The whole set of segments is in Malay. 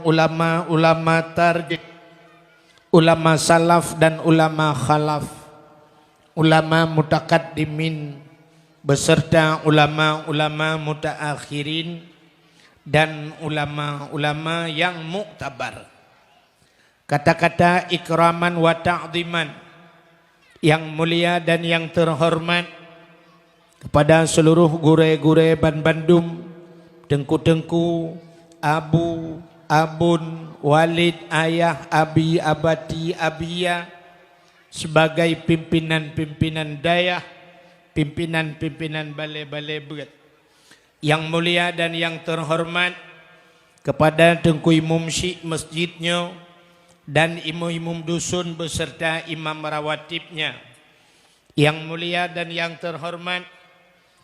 ulama tarjih, ulama salaf dan ulama khalaf, ulama mutakaddimin beserta ulama-ulama mutaakhirin dan ulama-ulama yang muktabar. Kata-kata ikraman wa ta'ziman yang mulia dan yang terhormat kepada seluruh gure-gure Ban Bandung, tengku-tengku, abu, abun, walid, ayah, abi, abati, abia, sebagai pimpinan-pimpinan dayah, pimpinan-pimpinan balai-balai berat. Yang mulia dan yang terhormat kepada tengku imam syik masjidnya dan imam-imam dusun beserta imam rawatibnya. Yang mulia dan yang terhormat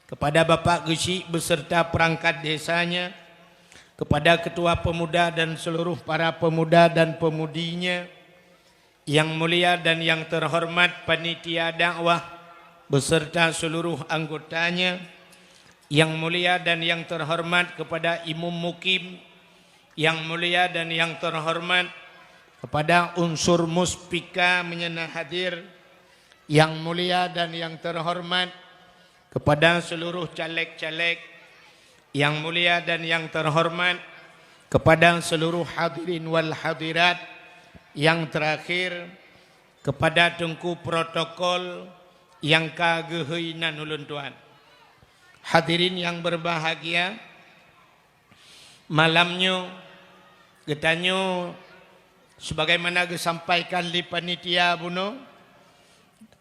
kepada Bapak Gesik beserta perangkat desanya, kepada ketua pemuda dan seluruh para pemuda dan pemudinya. Yang mulia dan yang terhormat panitia dakwah beserta seluruh anggotanya. Yang mulia dan yang terhormat kepada imam mukim. Yang mulia dan yang terhormat kepada unsur muspika menyenang hadir. Yang mulia dan yang terhormat kepada seluruh caleg-caleg. Yang mulia dan yang terhormat kepada seluruh hadirin wal hadirat. Yang terakhir kepada tengku protokol yang kagehinan ulun tuan. Hadirin yang berbahagia, malamnya getanyo sebagaimana disampaikan di panitia buno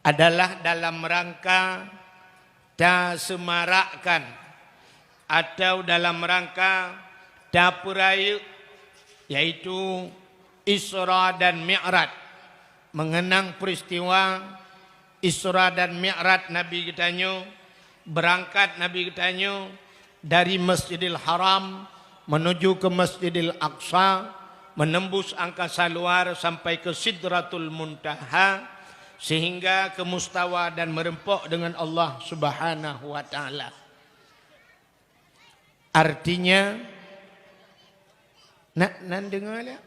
adalah dalam rangka ta semarakkan atau dalam rangka ta perayu, yaitu Isra dan Mi'raj, mengenang peristiwa Isra dan Mi'raj Nabi kitanyo, berangkat Nabi kitanyo dari Masjidil Haram menuju ke Masjidil Aqsa, menembus angkasa luar sampai ke Sidratul Muntaha, sehingga ke mustawa dan merempok dengan Allah Subhanahu wa taala. Artinya nak dengar ya?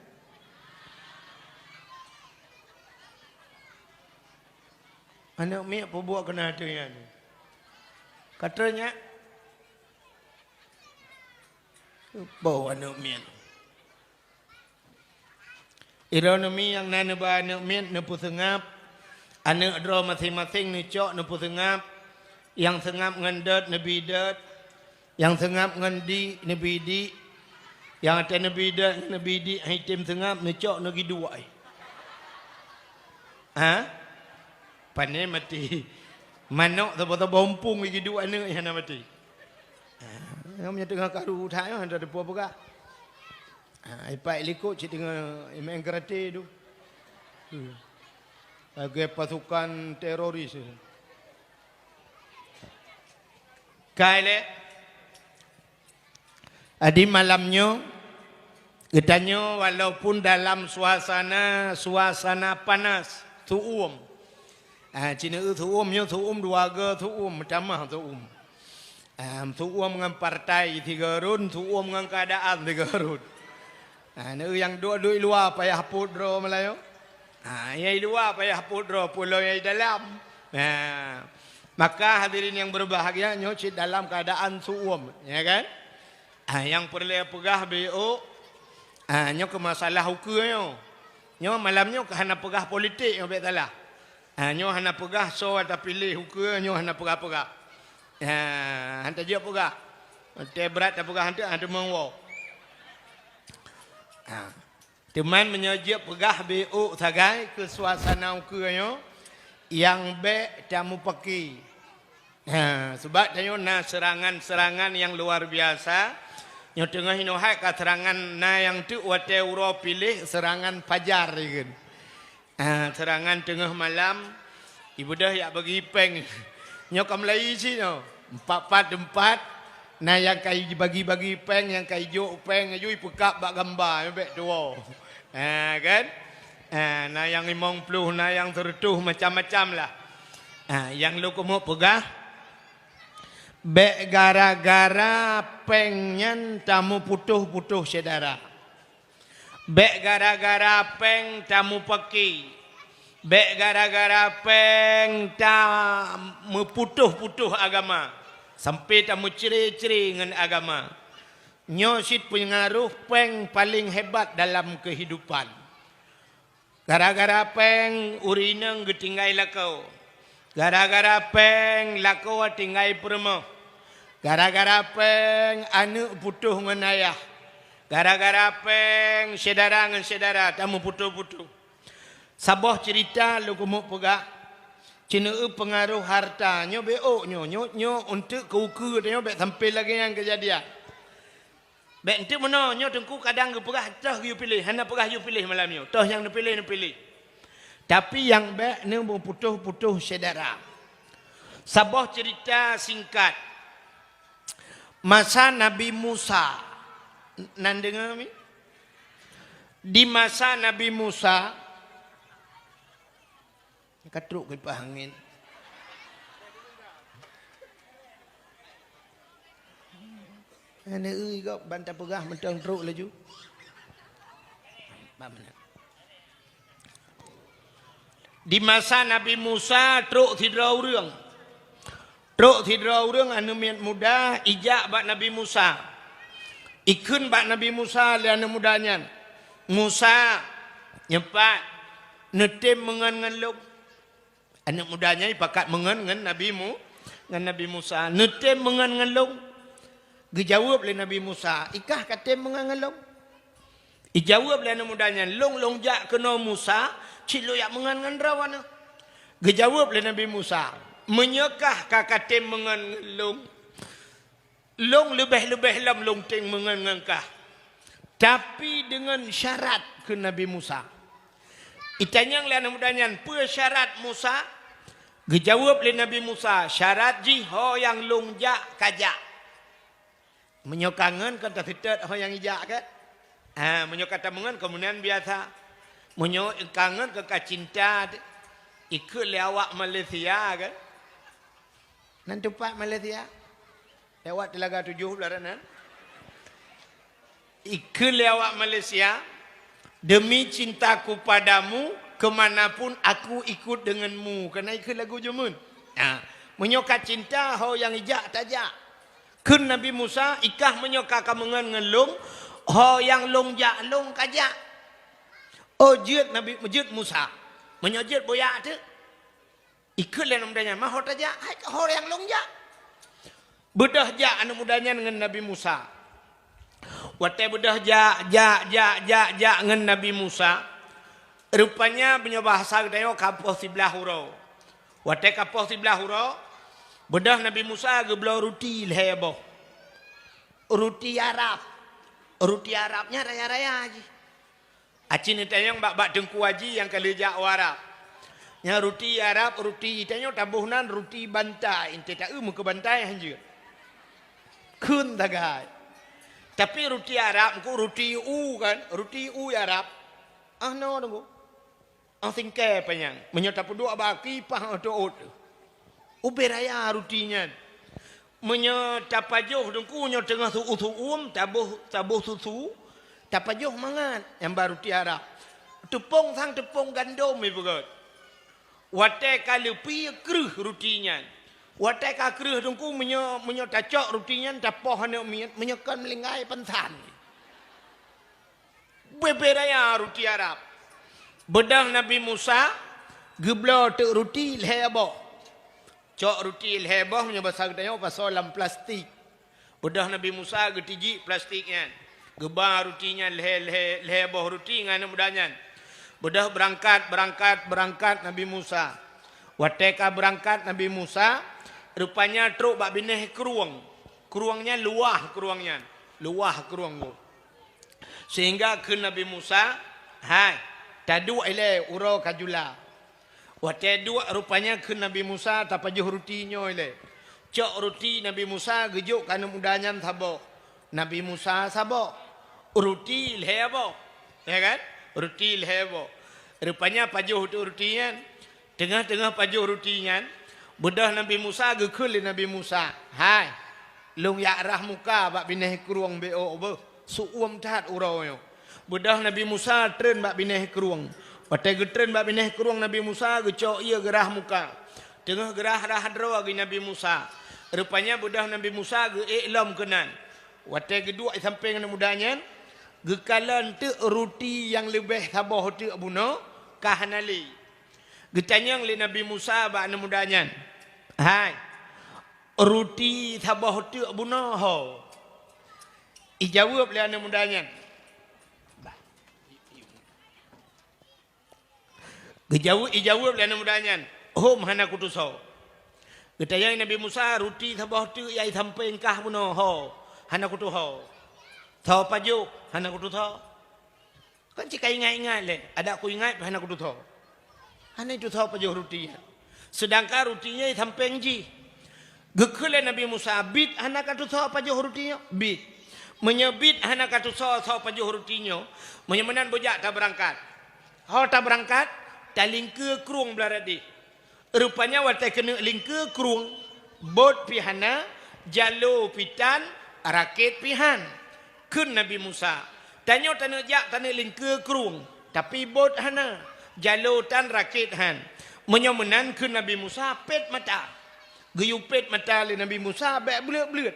Anak mi apa buat kena ada yang ni? Katanya bawa anak mi. Ironomi yang nana ba anak mi nepu sengap, anak draw masing-masing ni cok nepu sengap, yang sengap ngendat nebi dat, yang sengap ngendi nebi di, yang ada nebi dat nebi di hitam sengap ni cok negi dua. Ha? Pandai mati. Manok sebab bompung lagi dua anak yang nak mati. Yang punya tengah karu utai yang ada depa pegak. Ipai likut cik tengah main karate tu. Bagi pasukan teroris. Kaile adi malamnya katanya walaupun dalam suasana panas tuum. Cina tuum dua ga tuum macam tuum. Tuum dengan partai tiga run, tuum dengan keadaan tiga run. Yang dua luar payah pudro Melayu. Yang luar payah pudro pulau yang dalam. Maka hadirin yang berbahagia nyocit dalam keadaan tuum, ya kan? Yang perlu pegah BO, nyo ke masalah hukum nyo malamnya ke hana pegah politik yang baik salah. Nyo hana pegah so atau pilih hukum nyo hana pegah-pegah. Hantar dia pegah. Hantar berat tak pegah hantar mengwau. Teman menyajak pegah BO sagai ke suasana hukumnya yang baik tamu peki. Sebab tayo na serangan-serangan yang luar biasa. Nyo tengah hinohai ka serangan na yang tu wate uro pilih serangan fajar kan. Serangan tengah malam ibu dah yak bagi peng. Nyo kamlai si no. 4-4 nah yang kai bagi-bagi peng, yang kai jo peng ajui pekap bak gambar bek dua. Kan? Nah yang 50 nah yang tertuh macam-macam lah. Yang lu mau pegah bek gara-gara pengen tamu putuh-putuh saudara. Bek gara-gara peng tamu peki. Bek gara-gara peng ta meputuh-putuh agama. Sampai tamu ciri-ciri dengan agama. Nyosit pengaruh peng paling hebat dalam kehidupan. Gara-gara peng urinang getinggai lakau. Gara-gara peng lakau tinggai perma. Gara-gara peng anak putuh dengan ayah. Gara-gara peng saudara dengan saudara tamu putuh-putuh. Sabah cerita lu kumuk pegak. Cina pengaruh hartanya beok nyo untuk keuku dia bek sampai lagi yang kejadian. Bek entuk mana nyo tengku kadang ke pegah toh you pilih, hana pegah you pilih malam nyo. Toh yang pilih. Tapi yang bek ni putuh-putuh saudara. Sabah cerita singkat. Masa Nabi Musa. Nan dengar mi? Di masa Nabi Musa katruk ke angin. Ana euy kau bantah pegah mentang truk laju. Di masa Nabi Musa truk tidrau reung. Truk tidrau reung anu miat muda ijak bak Nabi Musa. Ikun bak Nabi Musa le anu mudanya. Musa nyepat netem mengan ngeluk. Anak mudanya pakat mengan dengan Nabi Musa. Netem mengan ngeluk. Dijawab oleh Nabi Musa, ikah katem mengan ngeluk. Dijawab oleh anak mudanya, long jak kena Musa, cilo yak mengan ngendrawana. Dijawab oleh Nabi Musa, menyekah kakatem mengan ngeluk. Long lebih-lebih lam long teng mengan ngengkah. Tapi dengan syarat ke Nabi Musa. Itanya oleh anak mudanya, apa syarat Musa? Dijawab oleh Nabi Musa, syarat jiho yang longjak kajak. Menyokangan kata fitat ho yang ijak kan? Menyokata mengan kemudian biasa. Menyokangan ke kacinta ikut lewat Malaysia kan? Nanti pak Malaysia. Lewat Telaga 7 belaran. Ikut lewat Malaysia. Demi cintaku padamu, kemanapun aku ikut denganmu. Kerana ikut lagu Jumun. Menyokat cinta, ho yang ijak tajak. Kun Nabi Musa, ikah menyokat kamangan ngelung. Ho yang long jak, long kajak. Oh, jut Musa. Menyojut boyak tu. Ikut lah namanya. Maho tajak, ho yang long jak. Bedah jak anak mudanya dengan Nabi Musa. Watai bedah jak dengan Nabi Musa. Rupanya punya bahasa kita kapoh sebelah hurau. Watai kapoh sebelah hurau. Bedah Nabi Musa geblau ruti leheboh. Ruti Arab. Ruti Arabnya raya-raya aja. Acin itanya yang bak dengku haji yang kelejak Arab. Nya ruti Arab, ruti itanya tabuhnan ruti bantai. Inte tak muka bantai hanya. Kun tagai. Tapi ruti Arab, ruti U kan, ruti U Arab. No tunggu. Singke penyang. Menyatapu dua baki pah doot. Uberaya rutinya. Menyatapajuh dengkunya tengah suum tabuh susu. Tapajuh mangan yang baru ti Arab. Tepung sang tepung gandum ibu god. Watai kalupi keruh rutinya. Watai ka keruh dengku menyatacok rutinya tapoh hanya menyekan melingai pentan. Beberaya ruti Arab. Bedah Nabi Musa geblau tek ruti leheboh. Cok ruti leheboh punya bahasa katanya pasal dalam plastik. Bedah Nabi Musa getiji plastiknya. Gebar rutinya leheboh ruti ngana mudanya. Bedah berangkat Nabi Musa. Wateka berangkat Nabi Musa rupanya truk bak bineh keruang. Keruangnya luah keruangnya. Luah keruang tu. Sehingga ke Nabi Musa, tadu ile uro kajula. Wate dua rupanya ke Nabi Musa tapajuh rutinya ile. Cok ruti Nabi Musa gejuk kana mudanya sabo. Nabi Musa sabo. Ruti lehebo. Ya kan? Ruti lehebo. Rupanya pajuh tu rutinya. Tengah-tengah pajuh rutinya. Bedah Nabi Musa gekul Nabi Musa. Long ya rah muka bak bineh keruang beo be. Suum tat urau yo. Budah Nabi Musa tren bak bineh keruang. Patai getren bak bineh keruang Nabi Musa gecok ia gerah muka. Tengah gerah rahadro bagi Nabi Musa. Rupanya budah Nabi Musa ge iklam kenan. Watai kedua sampai dengan mudanya gekalan tu roti yang lebih sabah tu abuno kahanali. Getanyang le Nabi Musa bak anu mudanya. Hai. Roti sabah tu abuno ho. Ijawab le anu mudanya. Ijawab le anu mudanya. Hom hana kutusau. Getayang Nabi Musa roti sabah tu yai sampai engkah puno ho. Hana kutu ho. Tho paju hana kutu tho. Kan cika ingat-ingat le. Ada aku ingat hana kutu tho. Hana itu tho paju roti. Sedangkan rotinya sampai ji. Gekele Nabi Musa bit hana katu tho paju rotinya. Bit. Menyebit hana katu tho paju rotinya. Menyemenan bojak tak berangkat. Ho tak berangkat. Tak lingke kerung belaradi. Rupanya watai kena lingke kerung bot pihana jalo pitan rakit pihan kun Nabi Musa tanyo tanah jak tanah lingke kerung tapi bot hana jalo tan rakit han menyomenan kun Nabi Musa pet mata geyu pet mata le Nabi Musa bek belut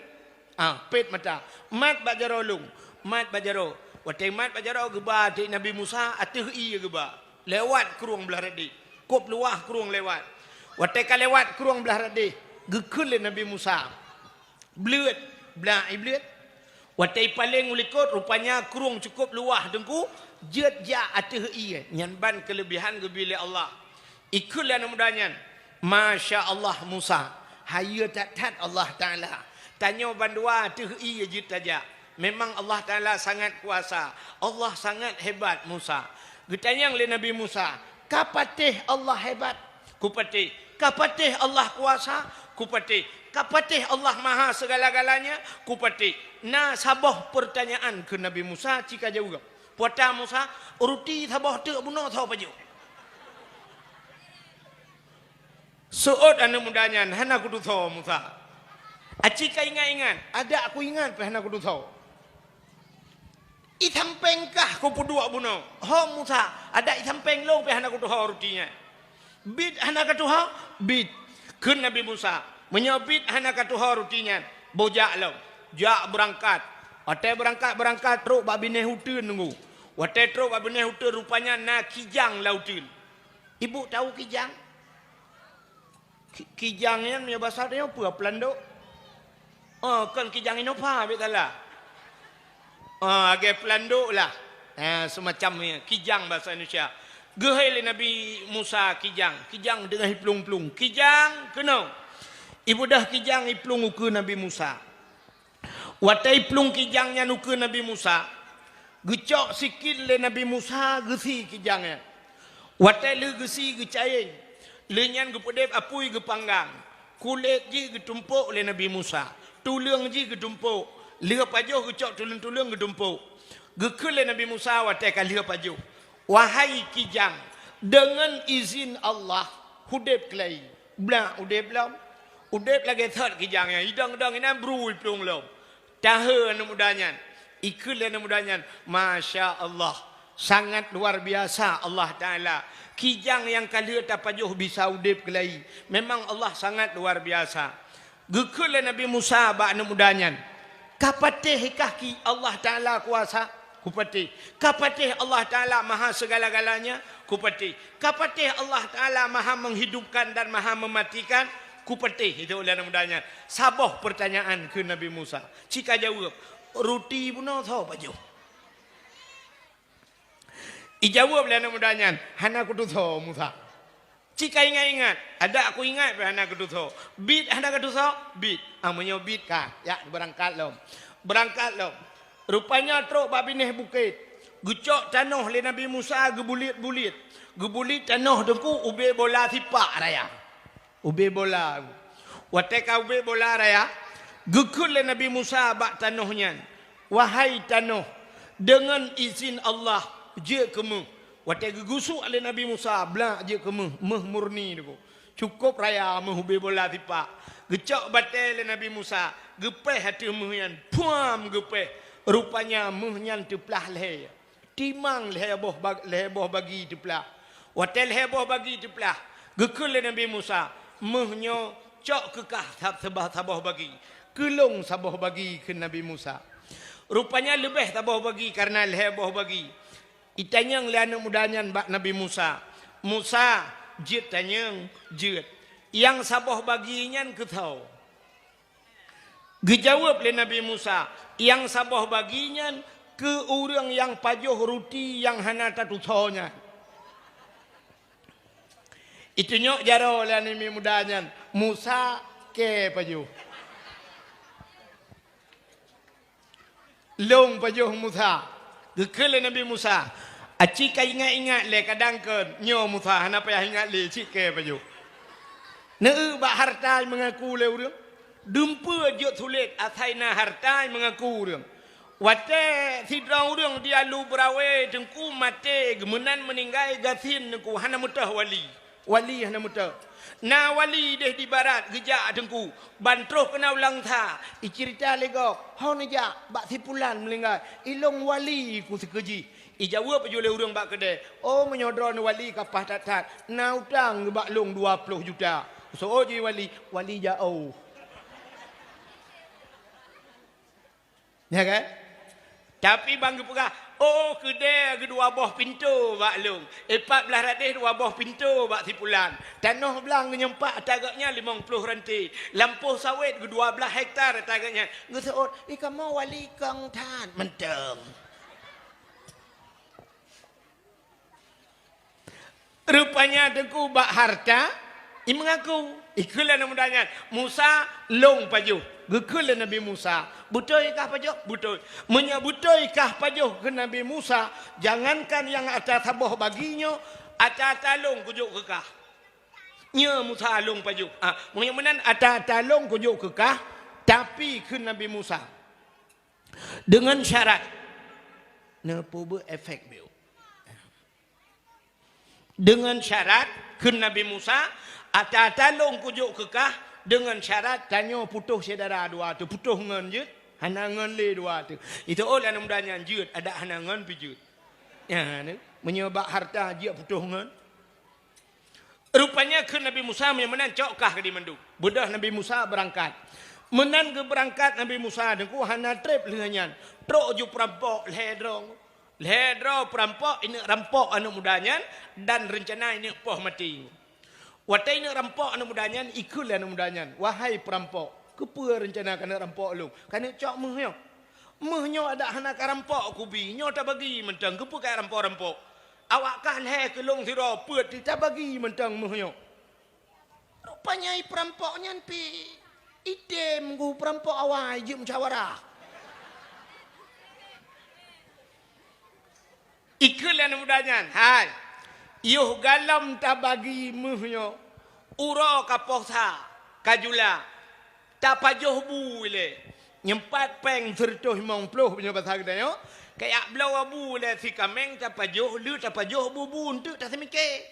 pet mata mat bajarolung mat bajaro watai mat bajaro geba ti Nabi Musa atuh i geba lewat kerung belaradi kop luah kerung lewat. Watai lewat kurung belah radih. Gekul Nabi Musa. Belut. Belah belut. Watai paling ulikut rupanya kurung cukup luah dengku. Jet ja atih iya. Nyanban kelebihan gebili Allah. Ikulah namudanya. Masya Allah Musa. Haya tak Allah Ta'ala. Tanya bandua atih iya jit aja. Memang Allah Ta'ala sangat kuasa. Allah sangat hebat Musa. Getanyang le Nabi Musa. Kapatih Allah hebat. Kupatih. Kapatih Allah kuasa. Kupatih. Kapatih Allah maha segala-galanya. Kupatih. Nah sabah pertanyaan ke Nabi Musa. Cika jauh. Puata Musa. Ruti sabah tu bunuh tahu apa jauh. Suot anu mudanya. Hana kudu tahu Musa. Acika ingat-ingat. Ada aku ingat. Hana kudu tahu. Itampengkah ku pudua bunuh. Ho Musa. Ada itampeng long. Hana kudu tahu rutinya. Bid hana katuha bid kun Nabi Musa menyabit hana katuha rutinya bojak lo jak berangkat berangkat truk bab bineh hutun nunggu watai truk bab bineh hutun rupanya na kijang lautun ibu tahu kijang kijangnya punya bahasa dia apa pelando kan kijang ini apa betala agak pelando lah semacamnya kijang bahasa Indonesia. Gehai Nabi Musa kijang dengan hiplung-plung kijang kena ibu dah kijang hiplung uku Nabi Musa watai plung kijangnya uku Nabi Musa gecok sikit le Nabi Musa gesi kijangnya watai le gesi gecaing lenyan gepedep apui gepanggang kulit ji getumpuk le Nabi Musa tulung ji getumpuk lia pajuh gecok tulung getumpuk gekul le Nabi Musa watai kalia pajuh. Wahai kijang, dengan izin Allah, hudep kelai. Belah, hudep belum? Hudep lagi thot kijangnya. Hidang-hidang ini berui pelung lom. Tahan mudanya. Ikulah mudanya. Masya Allah. Sangat luar biasa Allah Ta'ala. Kijang yang kali tapajuh bisa hudep kelai. Memang Allah sangat luar biasa. Gekulah Nabi Musa ba'na mudanya. Kapatih kaki Allah Ta'ala kuasa. Kupatih. Kapatih Allah Ta'ala maha segala-galanya. Kupatih. Kapatih Allah Ta'ala maha menghidupkan dan maha mematikan. Kupatih. Itu oleh mudahnya. Sabah pertanyaan ke Nabi Musa. Cika jawab. Roti pun tahu apa jauh. Ijawab oleh mudahnya. Hana kudu tahu Musa. Cika ingat-ingat. Ada aku ingat hana kudu tahu. Bit hana kudu tahu. Bit. Amanya bit kah. Ya berangkat lom. Berangkat lom. Rupanya truk babineh bukit. Gucok tanah le Nabi Musa gebulit-bulit. Gebulit tanah dengku ube bola tipak raya. Ube bola. Wateka ube bola raya. Gekul le Nabi Musa bak tanahnya. Wahai tanah. Dengan izin Allah. Je kemu. Wateka gusuk le Nabi Musa. Belak je kemu. Meh murni dengku. Cukup raya meh ube bola tipak. Gecok batai le Nabi Musa. Gepeh hati mehyan. Puam gepeh. Rupanya muhnyan teplah leh. timang leheboh bagi tu pula. Watel heboh bagi tu pula. Gekul Nabi Musa. Muhnyo cok kekah sabah bagi. Kelong sabah bagi ke Nabi Musa. Rupanya lebih sabah bagi karena heboh bagi. Itanyang liana mudanyan bak Nabi Musa. Musa jit tanyang jit. Yang sabah baginya ketau. Gejawab oleh Nabi Musa. Yang sabah baginya ke orang yang pajuh ruti yang hana tatusonya. Itu nyok jaro lah ni mudanya. Musa ke pajuh. Long pajuh Musa. Gekele Nabi Musa. Acik ingat-ingat le kadang ke nyo Musa hana payah ingat le cik ke pajuh. Neu bak harta mengaku le urang. Dumpa je sulit asaina harta mengaku urang. Wate sidang urang dia lu berawe tengku mate gemenan meninggal gasin ku hana mutah wali. Wali hana muta. Na wali deh di barat gejak tengku. Bantroh kena ulang tha. Icerita lego. Hau ni jak. Bak sipulan melinggai. Ilong wali ku sekeji. Ijawab je oleh urang bak kedai. Oh menyodron wali kapah tak-tak. Na utang bak long 20 juta. So je wali. Wali jauh. Ya kan? Tapi bangga pegah. Oh kedai kedua buah pintu bak long. 14 ratus dua buah pintu bak sipulan. Tanah belang nyempak tagaknya 50 rantai. Lampuh sawit ke 12 hektar tagaknya. Ngeseot, kamu wali kang tan. Menteng. Rupanya tengku bak harta. I mengaku. Ikulah namanya. Musa long pajuh. Gekul Nabi Musa. Betul kah pajuh? Betul. Betul kah pajuh ke Nabi Musa? Jangankan yang atas sabah baginya. Atas talung kujuk kekah. Nya Musa long pajuh. Menyemenan atas talung kujuk kekah. Tapi ke Nabi Musa. Dengan syarat. Napa efek biu. Dengan syarat ke Nabi Musa. Atas talung kujuk kekah. Dengan syarat tanya putuh saudara dua tu. Putuh ngan je. Hanangan le dua tu. Itu oleh anak mudanya jut. Ada hanangan pijut. Ya, menyebab harta dia putuh ngan. Rupanya ke Nabi Musa menan cokkah ke di mandu. Bedah Nabi Musa berangkat. Menan ke berangkat Nabi Musa. Dengku hana trip lengannya. Trok ju perampok ledrong. Ledro perampok ini rampok anak mudanya. Dan rencana ini poh mati. Watai nak rampok anak mudanya, ikulah anak mudanya. Wahai perampok, kepa rencana kena rampok lu? Kena cok muhnyo. Muhnyo ada anak rampok kubi, nyo tak bagi mentang, kepa kaya rampok-rampok. Awakkah leh kelong siro, pet tak bagi mentang muhnyo. Rupanya perampoknya pi idem ku perampok awai je musyawarah. Ikulah anak mudanya. Hai. Yuh galam tak bagi muhnyo. Uro kaposa. Kajula. Tak pajuh bu le. Nyempat peng sertuh mongpluh punya bahasa kita yo. Kayak belau abu le si kameng tak pajuh. Lu tak pajuh bu untuk tak semikir.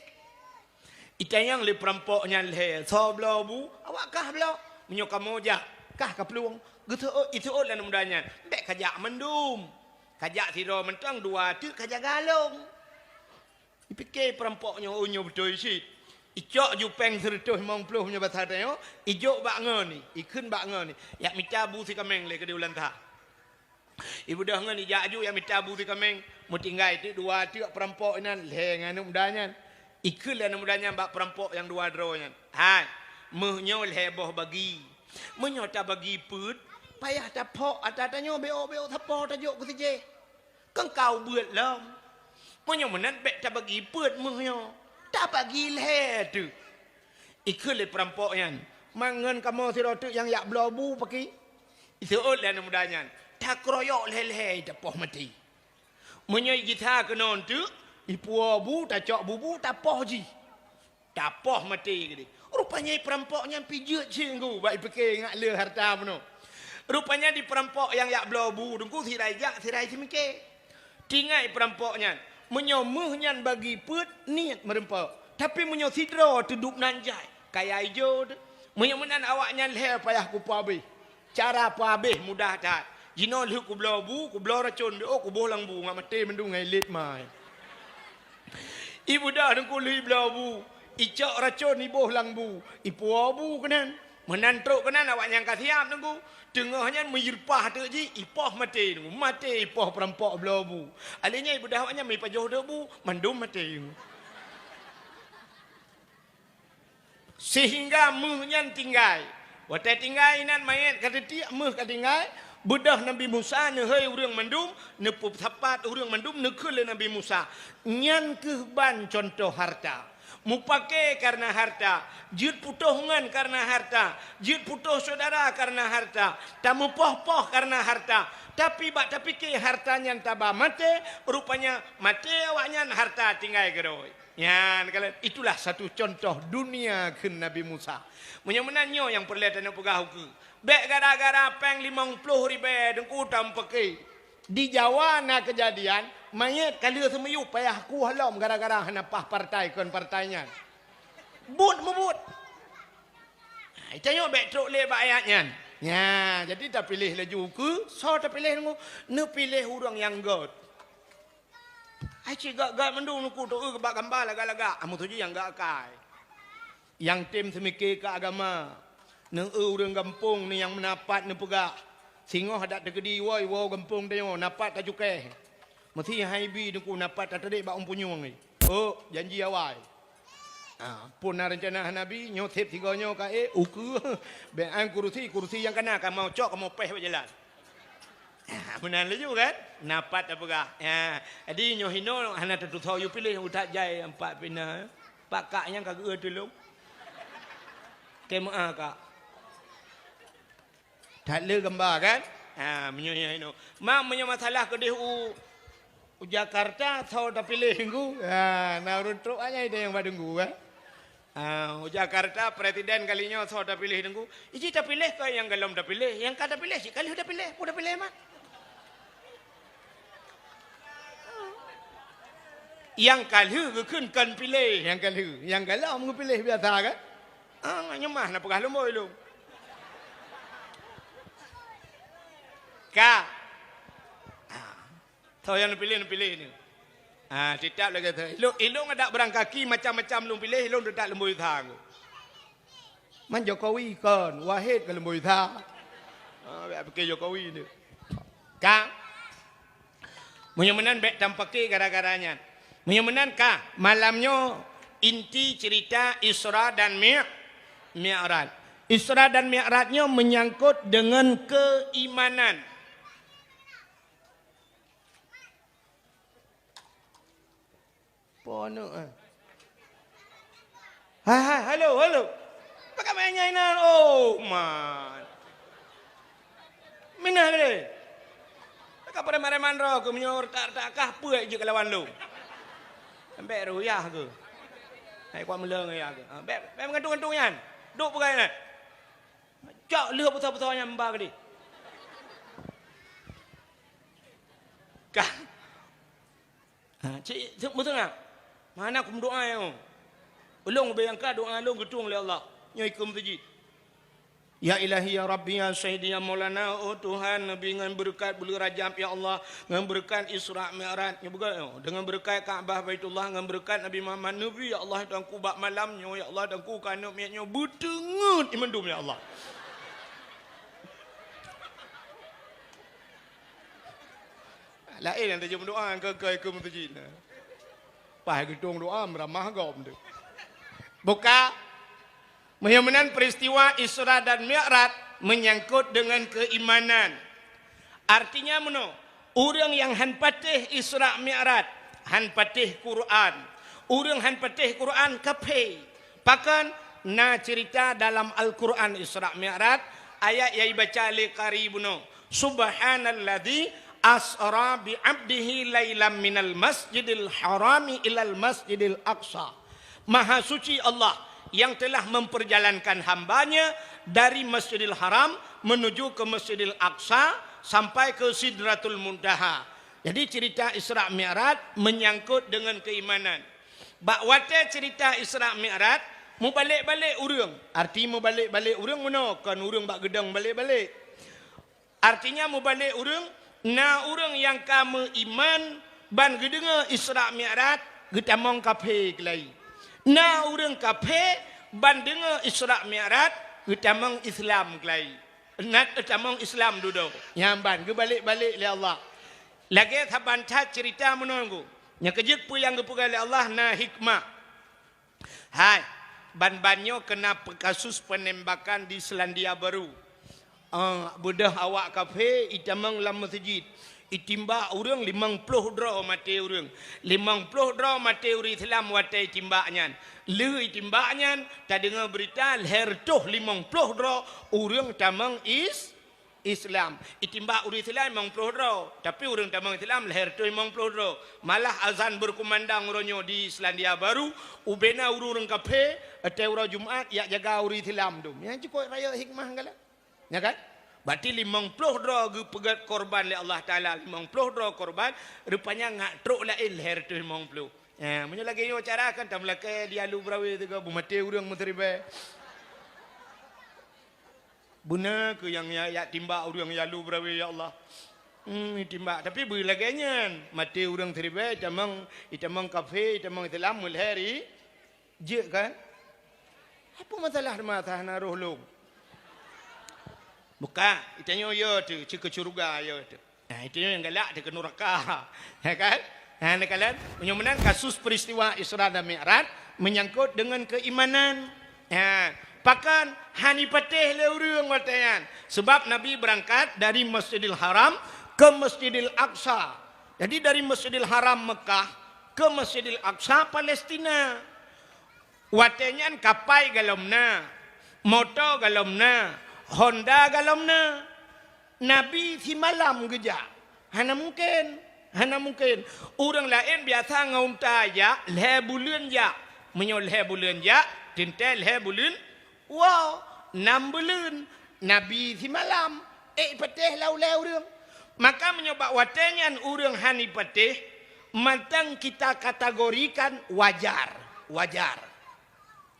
Itanyang le perampoknya le. So belau abu. Awakkah belau? Menyokam moja. Kah kapeluang. Itu lah namanya. Bek kajak mendum. Kajak siro mentang dua tu kajak galong. Dipikir perampoknya onyo betul isi. Icok ju peng sertuh 50 punya bahasa dia. Ijok bak ngon ni. Ikun bak ngon ni. Yak mitabu si kameng le ke di ulan ta. Ibu dah ngon ijak ju yak mitabu si kameng. Mu tinggal itu dua tu perampok nan le nganu mudanya. Ikun lah mudanya bak perampok yang dua dronya. Ha. Mehnyo heboh bagi. Mehnyo tak bagi put. Payah tak pok atatanya beo tapo tajuk ku sije. Kang kau buat lam. Punya menan bek tak bagi put muhnya. Tak bagi leh tu. Ikut le perampok yang. Mangan kamu si rotuk yang yak blobu pakai. Itu lah namanya. Tak kroyok leh-leh tak poh mati. Menyai kita kenon tu. Ipu abu tak cok bubu tak poh ji. Tak poh mati ke. Rupanya perampoknya pijut cinggu. Baik pakai ngak le harta penuh. Rupanya di perampok yang yak blobu. Dengku sirai jak sirai semikir. Tinggai perampoknya. Menyomuhnya bagi put niat merempok. Tapi menyo sidro duduk nanjai. Kayak hijau tu. Menyomunan awaknya leh payah ku puabe. Cara puabe mudah tak. Jino lu ku blau bu, ku blau racun be ku bolang bu ngak mate mendu ngai lit mai. Ibu dah dengku lu blau bu. Icak racun ibu lang bu. Ipu bu kenan. Menantruk kenan awak nyangka siap dengku. Tengahnya menyirpah tu ji ipoh mati dengku. Mati ipoh perampok blau bu. Alihnya ibu dah awaknya mai pajoh dak bu, mandum mati. Sehingga muhnya tinggal. Watai tinggal inan mayat kata tiak muh kata tinggal. Budah Nabi Musa ne hei urang mandum ne pup sapat urang mandum ne kele Nabi Musa. Nyan kehban contoh harta. Mu pakai karena harta, jid putuhngan karena harta, jid putuh saudara karena harta, tamu poh-poh karena harta. Tapi bak tapi ke hartanya tabah mate, rupanya mate awaknya harta tinggal geroi. Ya, itulah satu contoh dunia ke Nabi Musa. Menyenyo yang perlihatannya pegah ke. Bek gara-gara peng 50 ribu dengku tampake. Di Jawa na kejadian, mayat kali semeyu payah ku halam gara-gara hanapah partai kon partainya. But mebut. Itanya bek truk le bak ayatnya. Ya, jadi tak pilih laju ke, so tak pilih ngu, ne pilih orang yang god. Ai cik gak mendung nuku tu gebak gambar laga-laga. Amu tuju yang gak kai. Yang tim semikir ke agama. Ne orang kampung ni yang menapat ne pegak. Singoh hadat tegedi woi wo kampung dia napat tak cukai. Mesti haibi nuku napat tak tedik bak umpunyung ni. Oh, janji awal. Pun rencana Nabi nyotip tiganya ka uku. Bean kursi yang kena kan mau cok mau peh berjalan. Benar laju kan? Napat apa gak? Ya, jadi nyohino hana tentu tahu you pilih utak jai 4 pina. Pak kaknya kagak dulu. Kema kak. Tak le gambar kan? Menyohino. Mak punya masalah ke deh Jakarta tahu tak pilih nggu. Nah runtuk aja itu yang badenggu kan. Jakarta presiden kalinya tahu tak pilih nggu. Iji tak pilih ke yang galom tak pilih, yang kata pilih sih kali udah pilih mak. Yang kali kan pilih, yang galom pilih biasa kan? Nyemah nak pegah lemboi lu. Kak. Tahu yang pilih ni. Tidak lagi tu. Ilung ada berang kaki macam-macam lu pilih, ilung tak lembui thang. Man Jokowi kan, Wahid ke lembui thang. Pakai Jokowi ni. Kak. Menyemenan bek tampaki gara-garanya. Menyemenan kak, malamnya inti cerita Isra dan Mi'raj. Isra dan Mi'rajnya menyangkut dengan keimanan. Pono. Hai, halo. Pakai mainnya ini. Oh, man. Minah ni. Pakai pada mareman roh ke menyor tak kah puai je kelawan lu. Sampai ruyah ke. Hai kuat meleng ya ke. Bek mengantung-antung yan. Duk pegai ni. Cak lihat besar-besarnya mbak ke di. Kah. Cik, betul tak? Mana aku berdoa ya? Ulung bayangkan doa ulung getung oleh Allah. Nyaikum tajid. Ya ilahi ya Rabbi ya Sayyidi ya Maulana. Oh Tuhan, dengan berkat bulu rajab ya Allah, dengan berkat Isra Mi'raj, dengan berkat Kaabah Baitullah, dengan berkat Nabi Muhammad Nabi ya Allah, dan ku bak malamnya ya Allah, dan ku kanuk miatnya bertengut imandum ya Allah. Lain yang terjemah doa ke mutajid. Pai gedung doa meramah gom tu. Buka menyemenan peristiwa Isra dan Mi'raj menyangkut dengan keimanan. Artinya meno, orang yang han patih Isra Mi'raj, han patih Quran. Orang han patih Quran kape. Pakan na cerita dalam Al-Quran Isra Mi'raj ayat yang baca li qaribno. Subhanalladzi asra bi 'abdihi lailam minal masjidil harami ilal masjidil aqsa. Maha suci Allah yang telah memperjalankan hambanya dari Masjidil Haram menuju ke Masjidil Aqsa sampai ke Sidratul Muntaha. Jadi cerita Isra Mi'raj menyangkut dengan keimanan. Bak wate cerita Isra Mi'raj mu balik-balik urang. Arti mu balik-balik urang mana? Kan urang bak gedang balik-balik. Artinya mubalik urang na urang yang kamu iman ban gedenga Isra Mi'raj getamong kafe kelai. Na urang kafe ban denga Isra Mi'raj getamong Islam kelai. Nat getamong Islam duduk. Yang ban ge balik-balik le Allah. Lagi thaban cerita menunggu. Yang kejek pu yang gepugai le Allah na hikmah. Hai, ban-banyo kena kasus penembakan di Selandia Baru. Budah awak kafe itamang lam masjid itimba urang 50 draw mati urang 50 draw mati uri Islam watai timbaknya le timbaknya tak dengar berita leher tuh 50 draw urang tamang Islam itimba uri Islam 50 draw tapi urang tamang Islam leher tuh 50 draw malah azan berkumandang ronyo di Selandia Baru ubena urang kafe atau Jumat ya jaga uri Islam dum yang cukup raya hikmah ngala. Ya kan? Berarti 50 draw pegat korban oleh Allah Ta'ala. 50 draw korban. Rupanya ngak truk lain leher tu 50. Ya, punya lagi yo cara kan tak melakai dia lu berawi tu ke bumati urang menteribai. Buna ke yang ya timba urang ya lu berawi ya Allah. Timba tapi beri lagi nyan mati urang teribai itamang kafe itamang Islam mulheri je kan? Apa masalah mata roh lu? Bukan, itanya ya tu, ke surga ya tu. Nah, itu yang galak dia ke neraka. Ya kan? Nah, kalian menyumenan kasus peristiwa Isra dan Mi'raj menyangkut dengan keimanan. Ya, pakan hani patih le urang watayan. Sebab Nabi berangkat dari Masjidil Haram ke Masjidil Aqsa. Jadi dari Masjidil Haram Mekah ke Masjidil Aqsa Palestina. Watanyan kapai galomna, motor galomna, Honda galomna. Nabi si malam geja. Hana mungkin. Orang lain biasa ngaunta ya, leh bulan ya. Menyol leh bulan ya, tintel leh bulan. Wow, 6 bulan. Nabi si malam. Patih lau-lau orang. Maka menyebab watanyan orang hani patih, matang kita kategorikan wajar.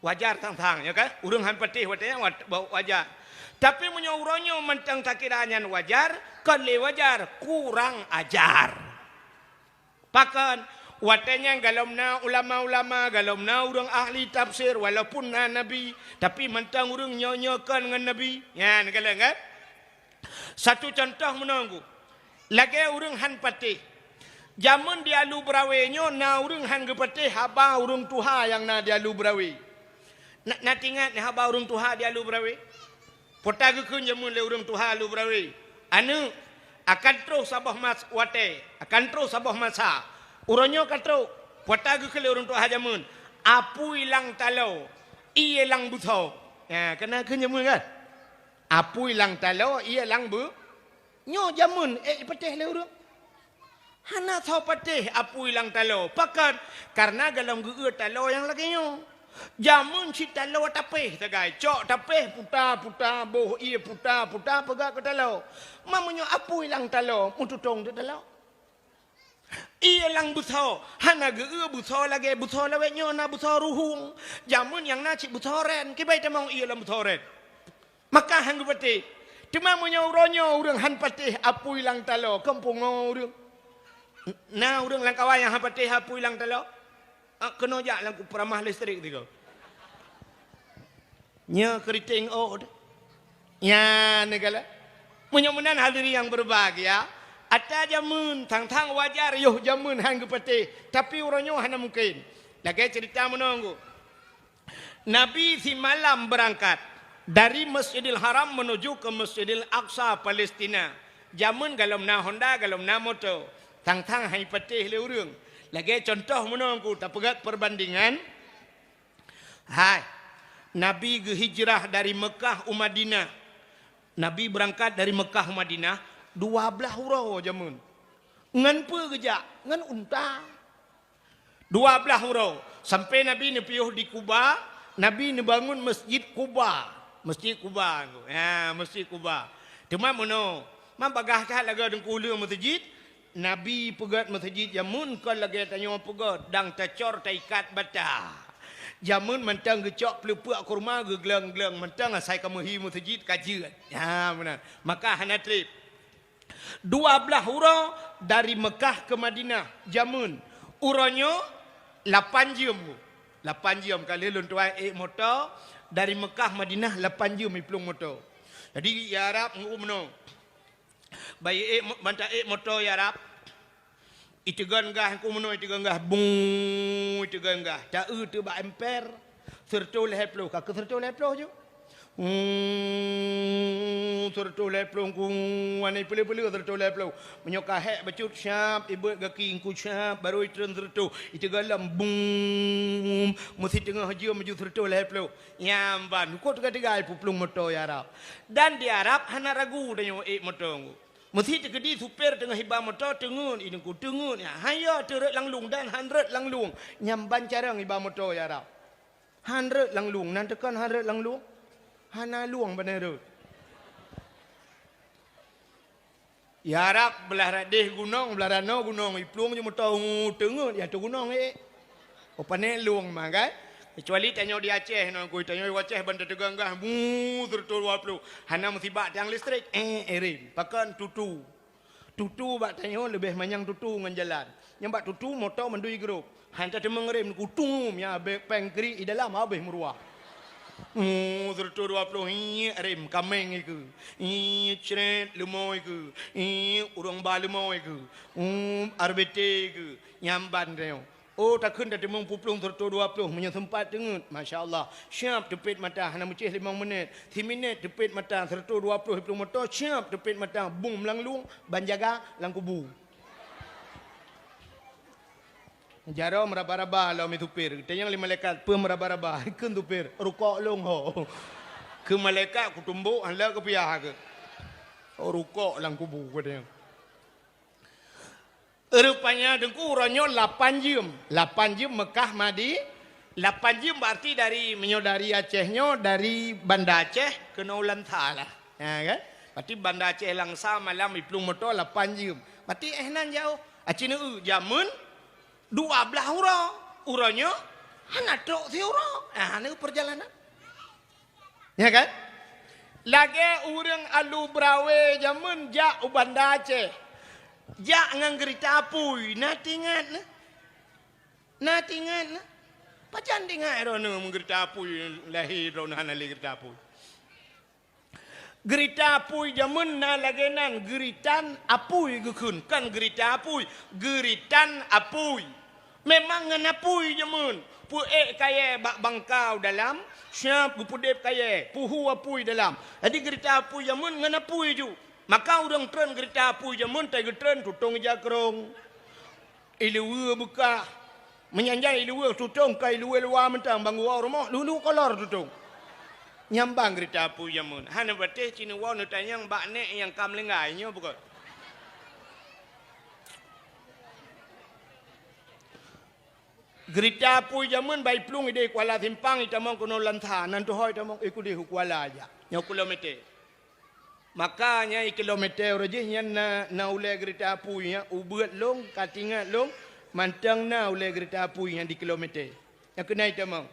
Wajar tang-tang ya kan? Orang hani patih watanyan wajar. Tapi menyuruhnya mentang takiranya wajar, kan le wajar kurang ajar. Pakan watanya galomna ulama-ulama, galomna orang ahli tafsir walaupun nabi, tapi mentang orang nyonyokan dengan nabi. Ya, kalian kan? Satu contoh menunggu. Lagi orang han patih. Zaman dia lu berawenya, na orang han gepatih haba orang tuha yang na dia lu berawi. Nak ingat ni haba orang tuha dia lu berawi. Potaga kun jamun le urang tuha lu berawi. Anu akan terus sabah mas wate, akan terus sabah masa. Uronyo katro potaga ke le urang tuha jamun. Apu ilang talau, iye lang buto. Ya, kena kun jamun kan? Apu ilang talau, iye lang bu. Nyo jamun patih le urang. Hana tau patih apu ilang talau. Pakan karena galam geur talau yang lagi nyo. Jamun si talau tapeh tagai cok tapeh puta boh iya puta pegak ke talau mamunyo apu ilang talau mututong de talau iya lang buto hana geu buto lagi buto lawe nyo na buto ruhung jamun yang na cik buto ren kibai tamang iya lang buto ren maka hang pati cuma munyo ronyo urang han patih apu ilang talau kampung urang na urang lang kawai yang han patih apu ilang talau kena jak lang peramah listrik tu kau. Nya keriting od. Ya negala. Mudah-mudahan hadirin yang berbahagia. Ada jamun tang-tang wajar yuh jamun hang gepati. Tapi orangnya hana mungkin. Lagi cerita menunggu. Nabi si malam berangkat dari Masjidil Haram menuju ke Masjidil Aqsa Palestina. Jamun galomna Honda galomna motor. Tang-tang hai patih le urang. Lagi contoh menunggu tak pegat perbandingan. Hai, Nabi hijrah dari Mekah ke Madinah. Nabi berangkat dari Mekah ke Madinah 12 hurau jamun. Ngan pe geja, ngan unta. 12 hurau. Sampai Nabi ni piuh di Kuba, Nabi ni bangun Masjid Kuba. Masjid Kuba. Ya, Masjid Kuba. Cuma mono, mam bagah kat laga deng kulu masjid. Nabi pegat masjid jamun kan lagi tanya pegat dang tacor taikat bata. Jamun mentang gecok pelupuk kurma gegleng-gleng mentang saya kamu hi masjid kajian. Ya benar. Maka hana trip. 12 hura dari Mekah ke Madinah. Jamun. Uranya 8 jam. 8 jam kali lun tuai motor dari Mekah Madinah 8 jam iplung motor. Jadi ya Arab ngumno. Bayi manta motor ya Arab. Itegan gah kumno itegan gah bung itegan gah. Ta tu ba ampere. Sertol heplo ka sertol heplo jo. Sertol heplo ku ane pele-pele sertol heplo. Menyoka hek bacut syap ibu gaki ku syap baru itren sertol. Itegan lam bung mesti tengah haji maju sertol heplo. Nyamban ko tiga-tiga puplung motor ya Arab. Dan di Arab hana ragu danyo motor. Mesti tegedi supir tengah hibah motor tengun ini ku tengun ya haya teret langlung dan 100 langlung nyamban carang hibah motor ya Arab 100 langlung nan tekan 100 langlung hana luang benar ya Arab belah radih gunung belah rano gunung iplung je motor tengun ya tu gunung opane luang mah kan kecuali tanya di Aceh no ku tanya di Aceh bandar teganggah tertul waplu hana musibah tiang listrik erim pakan tutu bak tanya lebih manyang tutu ngan jalan yang bak tutu motor mendui grup hanta temeng rem kutum ya be pengkri i dalam habis meruah tertul waplu rem kameng iku cret lemoi iku urang ba lemoi iku arbete iku nyamban reo. Oh tak kena demang puplung tertua 20 punya sempat dengut. Masya Allah. Siap tepit mata. Hana mucih 5 menit. 3 minit tepit mata. Tertua 20 puplung motor. Siap tepit mata. Bung melanglung. Banjaga lang kubu. Jaro meraba-raba lau mi tupir. Tanya li malaikat. Pe meraba-raba. Ikun tupir. Rukok long ho. Ke malaikat ku tumbuk. Hala ke piyah ke. Oh rukok lang kubu. Katanya. Rupanya dengku uranyo 8 jam. 8 jam Mekah Madi. 8 jam berarti dari dari Acehnya dari Banda Aceh ke Naulantha lah. Ya kan? Berarti Banda Aceh langsa malam iplung motor 8 jam. Berarti nan jauh. Acina jamun 12 hura. Uranyo hana tok si hura. Hana perjalanan. Ya kan? Lagi urang alu brawe jamun jak Banda Aceh. Jak ngang gerita apui, natingan na. Pacan dengar rono menggerita apui lahir rono hanali gerita apui. Gerita apui jamun na lagenan geritan apui gukun kan gerita apui, geritan apui. Memang ngan apui jamun. Pu kaya bak bangkau dalam, syap gupudep kaya, puhu apui dalam. Jadi gerita apui jamun ngan apui ju. Maka orang tren gerita apu jamun tai getren tutong jakrong. Iluwe buka. Menyanjai iluwe tutong kai iluwe luar mentang bangu rumah lulu kolor tutong. Nyambang gerita apu jamun. Hana bateh cina wa nu tanyang bak nek yang kam lengainya bukan. Gerita apu jamun bai plung ide Kuala Simpang itamong kono lantha nan tu hoi tamong ikudi Kuala aja. Nya kilometer. Makanya kilometer rajihnya na ule gerita apu nya ubuat long katingat long mantang na ule gerita apu yang di kilometer. Yang kena itamang.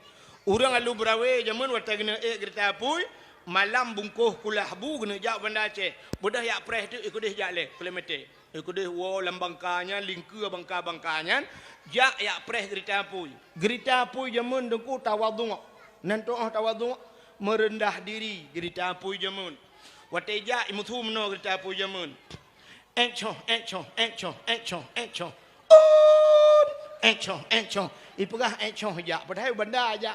Urang alu brawe jaman wata kena gerita apu malam bungkuh kulah bu kena jak Banda Aceh. Budah yak preh tu ikut jak le kilometer. Ikut wo lambangkanya lingku bangka-bangkanya jak yak preh gerita apu. Gerita apu jaman dengku tawadhu. Nan toh tawadhu merendah diri gerita apu jaman. Wateja imutu meno gerita apu jamun. Encho. Encho. Ipegah encho ja. Padahal benda aja.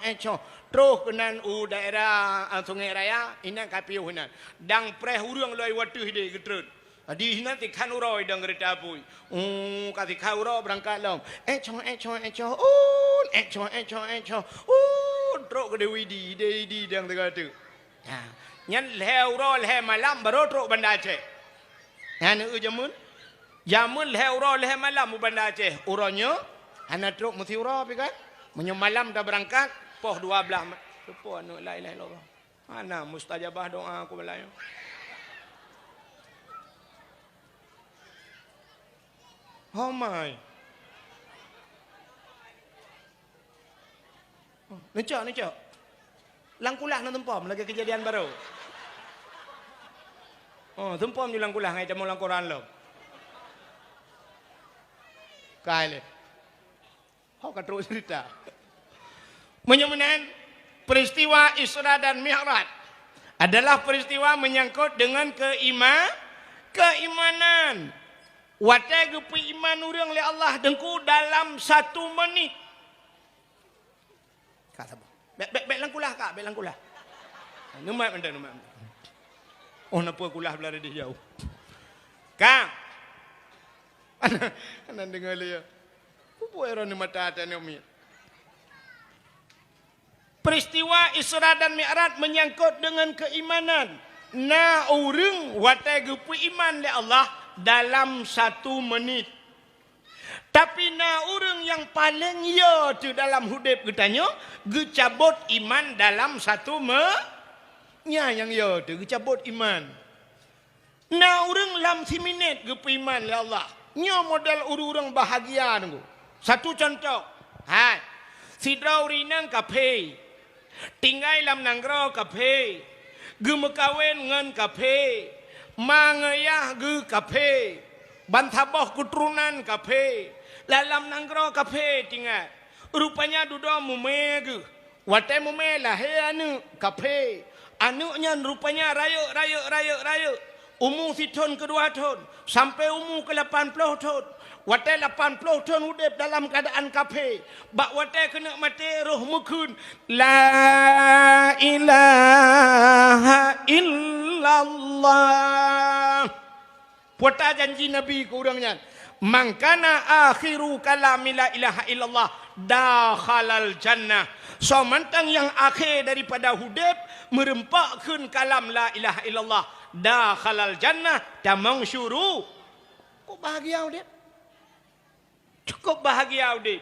Encho. Terus kenan daerah Sungai Raya inan kapiu hinan. Dang preh urang loi watu hide getrut. Di hinan ti kan uroi dang gerita apu. Kasi kauro berangkat long. Encho. Truk ke Dewi dang tegak tu. Nyan leu ro le malam baru truk Banda Aceh. Nyan jamun leu ro le malam Banda Aceh. Uronyo hana truk mesti uro pi kan. Menyo malam dah berangkat poh 12. Lupa anu la ilaha illallah. Mana mustajabah doa aku Melayu. Oh my. Necak. Langkulah nak tempom lagi kejadian baru. Oh, tempom je langkulah ngai temu langkuran lo. Kai le. Hok katru cerita. Menyamanan peristiwa Isra dan Mi'raj adalah peristiwa menyangkut dengan keimanan. Watai gepi iman urang le Allah dengku dalam 1 menit. Kata apa? Bek langkulah kak, bek langkulah. Numat menda. Oh napa kulah belah dia jauh. Kak. Anan dengar dia. Apa era ni mata tanya umi. Peristiwa Isra dan Mi'raj menyangkut dengan keimanan. Na urang watai gepi iman le Allah dalam 1 menit. Tapi na urang yang paling ya tu dalam hidup katanya gecabut iman dalam 1 nya yang ya tu gecabut iman. Na urang lam 1 minit gepi iman le Allah. Nya modal urang bahagia tu. Satu contoh. Hai. Sidrau rinang kape. Tinggai lam nanggro kape. Gemekawen ngan kape. Mangayah ge kape. Bantaboh keturunan kape. Dalam nanggro kafe tinggal. Rupanya duduk mumege. Watai mume lahir anu kafe. Anuknya rupanya raya. Umur 1 tahun ke 2 tahun. Sampai umur ke 80 tahun. Watai 80 tahun udip dalam keadaan kafe. Bak watai kena mati roh mukun. La ilaha illallah. Puata janji Nabi ke orangnya. Mangkana akhiru kalami la ilaha illallah dakhalal jannah. So mantang yang akhir daripada hidup merempakkan kalam la ilaha illallah dakhalal jannah tamang syuru. Kok bahagia udip? Cukup bahagia udip.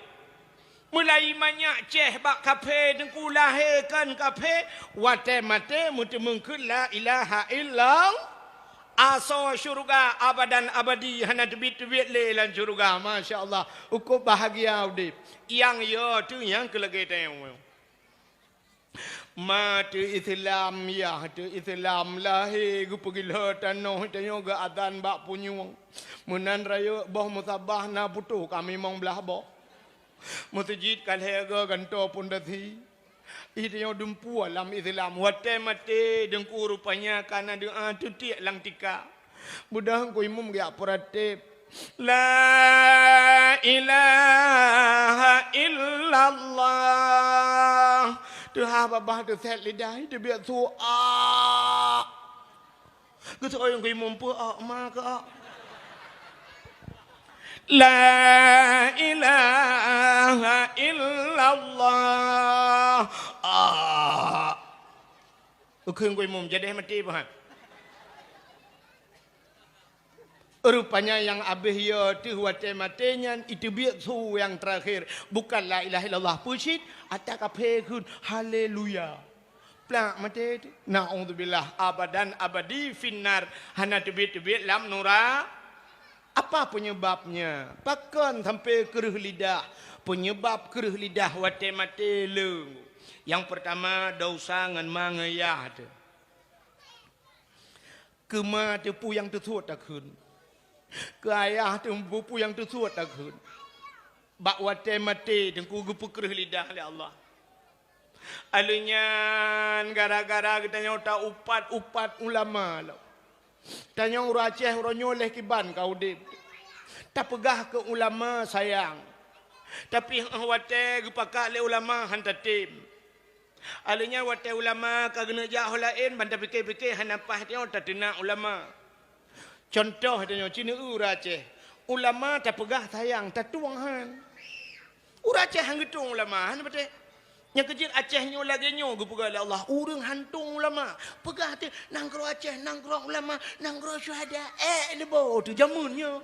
Mulai banyak ceh bak kafe dengku lahirkan kafe wate mate mutemengkeun la ilaha illallah. Aso syurga abadan abadi hana debit-debit le lan syurga. Masya Allah. Ukup bahagia udip. Yang ya tu yang kelagi tayang. Mati Islam ya tu Islam lahir gu pergi lah tanah tanya ga adan bak punyung. Menan raya boh musabah na putuh kami mong belah boh. Masjid kalhega ganto pun dathi. Itu dumpu alam Islam. Watai mati dengku rupanya karena doa tu tiak lang tika. Mudah ku imum gak peratip. La ilaha illallah. Tu ha babah tu set lidah tu biar tu Ku tu yang ku imum pu ma ke La ilaha illallah. Ukun gue mum jadi mati bahan. Rupanya yang abih ya tu wate matinya itu biar su yang terakhir bukan la ilaha illallah pusit atau kapekun haleluya. Plak mati naudzubillah abadan abadi finnar hana tebit-tebit lam nura. Apa penyebabnya? Pakan sampai keruh lidah. Penyebab keruh lidah wate mati leng. Yang pertama dosa ngan mangayah tu. Kema tu pu yang tersuat tak kun. Ke ayah tu bupu yang tersuat tak kun. Bak wate mati dengku gupu keruh lidah oleh Allah. Alunya gara-gara kita nyota upat ulama lah. Tanya orang Aceh orang nyoleh kiban kau dip. Tak pegah ke ulama sayang. Tapi wate gepakak le ulama hantatim. Alanya wate ulama kagena jauh lain banda fikir-fikir hanapah dia tak tenak ulama. Contoh tanya Cina orang Aceh. Ulama tak pegah sayang tak tuang han. Orang Aceh hang getung ulama han betul. Yang kecil Aceh nyo lagi nyo gepegah Allah. Urang hantung ulama. Pegah tu nangkro Aceh, nangkro ulama, nangkro syuhada. Lebo tu jamunnya.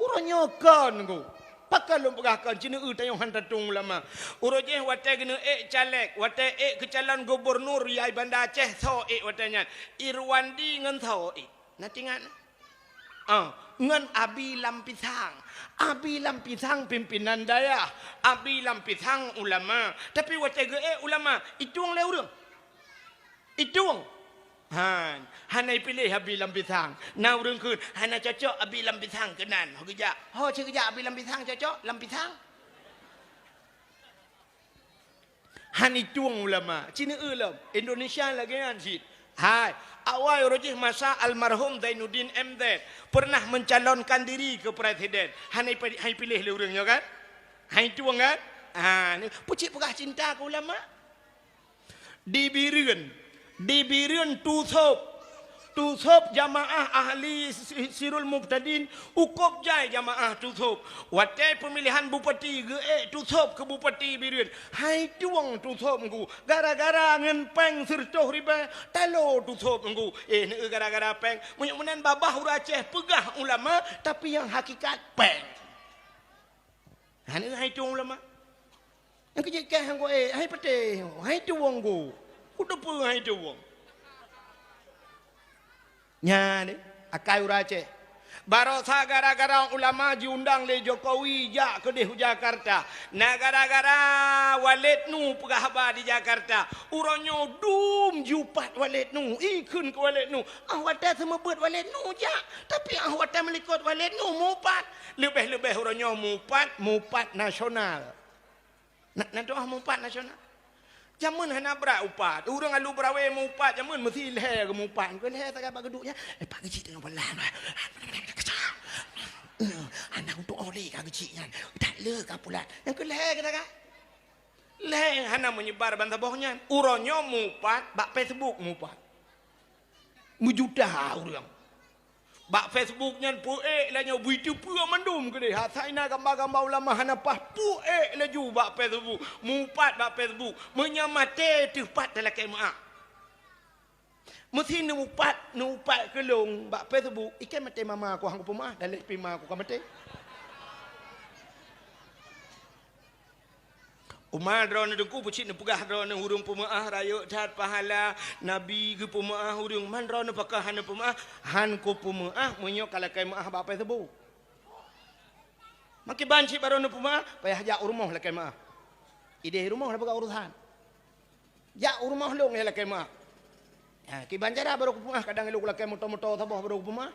Urang nyokan go. Pakal lu pegah kan Cina tayong hantung ulama. Urang je wate kena caleg, wate kecalon gubernur yai Banda Aceh so watanya. Irwandi ngan so Nanti ngan. Ngan Abi Lampisang. Abi Lampisang pimpinan daya. Abi Lampisang ulama. Tapi watega ulama. Itu orang lewat. Itu orang. Hanai pilih Abi Lampisang. Nah urang kun. Hana cocok Abi Lampisang kenan. Kerja. Kerja Abi Lampisang cocok. Lampisang. Han itu orang ulama. Cina ulam. Indonesia lagi kan sih. Hai. Awal rojih masa almarhum Zainuddin MZ pernah mencalonkan diri ke presiden. Hai pilih le urangnya kan? Hai tuang kan? Pucik pegah cinta ke ulama. Di Biren tusop jamaah ahli Sirul Muqtadin ukop jai jamaah tusop. Watai pemilihan bupati tusop ke bupati Biren. Hai tuang tusop ngku. Gara-gara ngenpeng sertoh riba talo tusop ngku. Ni gara-gara peng. Menyukunan babah Aceh pegah ulama tapi yang hakikat peng. Hai tuang ulama. Yang kejadian ngku hai pete. Hai tuang ngku. Kuda pun hai tuang. Nya ni akai Aceh. Barosa gara-gara ulama diundang le Jokowi ja ke di Jakarta. Nah gara-gara Walid nu pegah haba di Jakarta. Uronyo dum jupat Walid nu. Ikun ke Walid nu. Wata semua buat Walid nu ja. Tapi wata melikut Walid nu mupat. Lebih-lebih uronyo mupat nasional. Nak doa mupat nasional. Jamun hana berat upat. Urang alu berawe mupat. Jamun mesti leher ke mupat. Kau leher tak dapat geduknya. Pak kecil tengah pelan. Anak untuk oleh kan kecil kan. Tak le kan pula. Yang ke leher kita kan. Leher hana menyebar bantah bohnya. Urangnya mupat. Bak Facebook mupat. Mujudah urang. Bak Facebooknya puek lah nyo buitu pura mandum ke dia. Hasaina gambar-gambar ulama hana pah puek laju bak Facebook. Mupat bak Facebook. Menyamate tepat dalam kemaah. Mesti nupat kelong bak Facebook. Ikan mati mama aku hang pemaah dalam pima aku kan mati. Umar drone dengku pucit nepegah drone hurung pemaah raya tat pahala nabi ke pemaah hurung man drone pakah han pemaah han ko pemaah menyok kalau kai maah ba apa tebu maki banci baru pemaah payah ja rumah la kai maah ide rumah la pakah urusan ja rumah long la kai maah ki banjara baru pemaah kadang lu la kai moto-moto sabah baru pemaah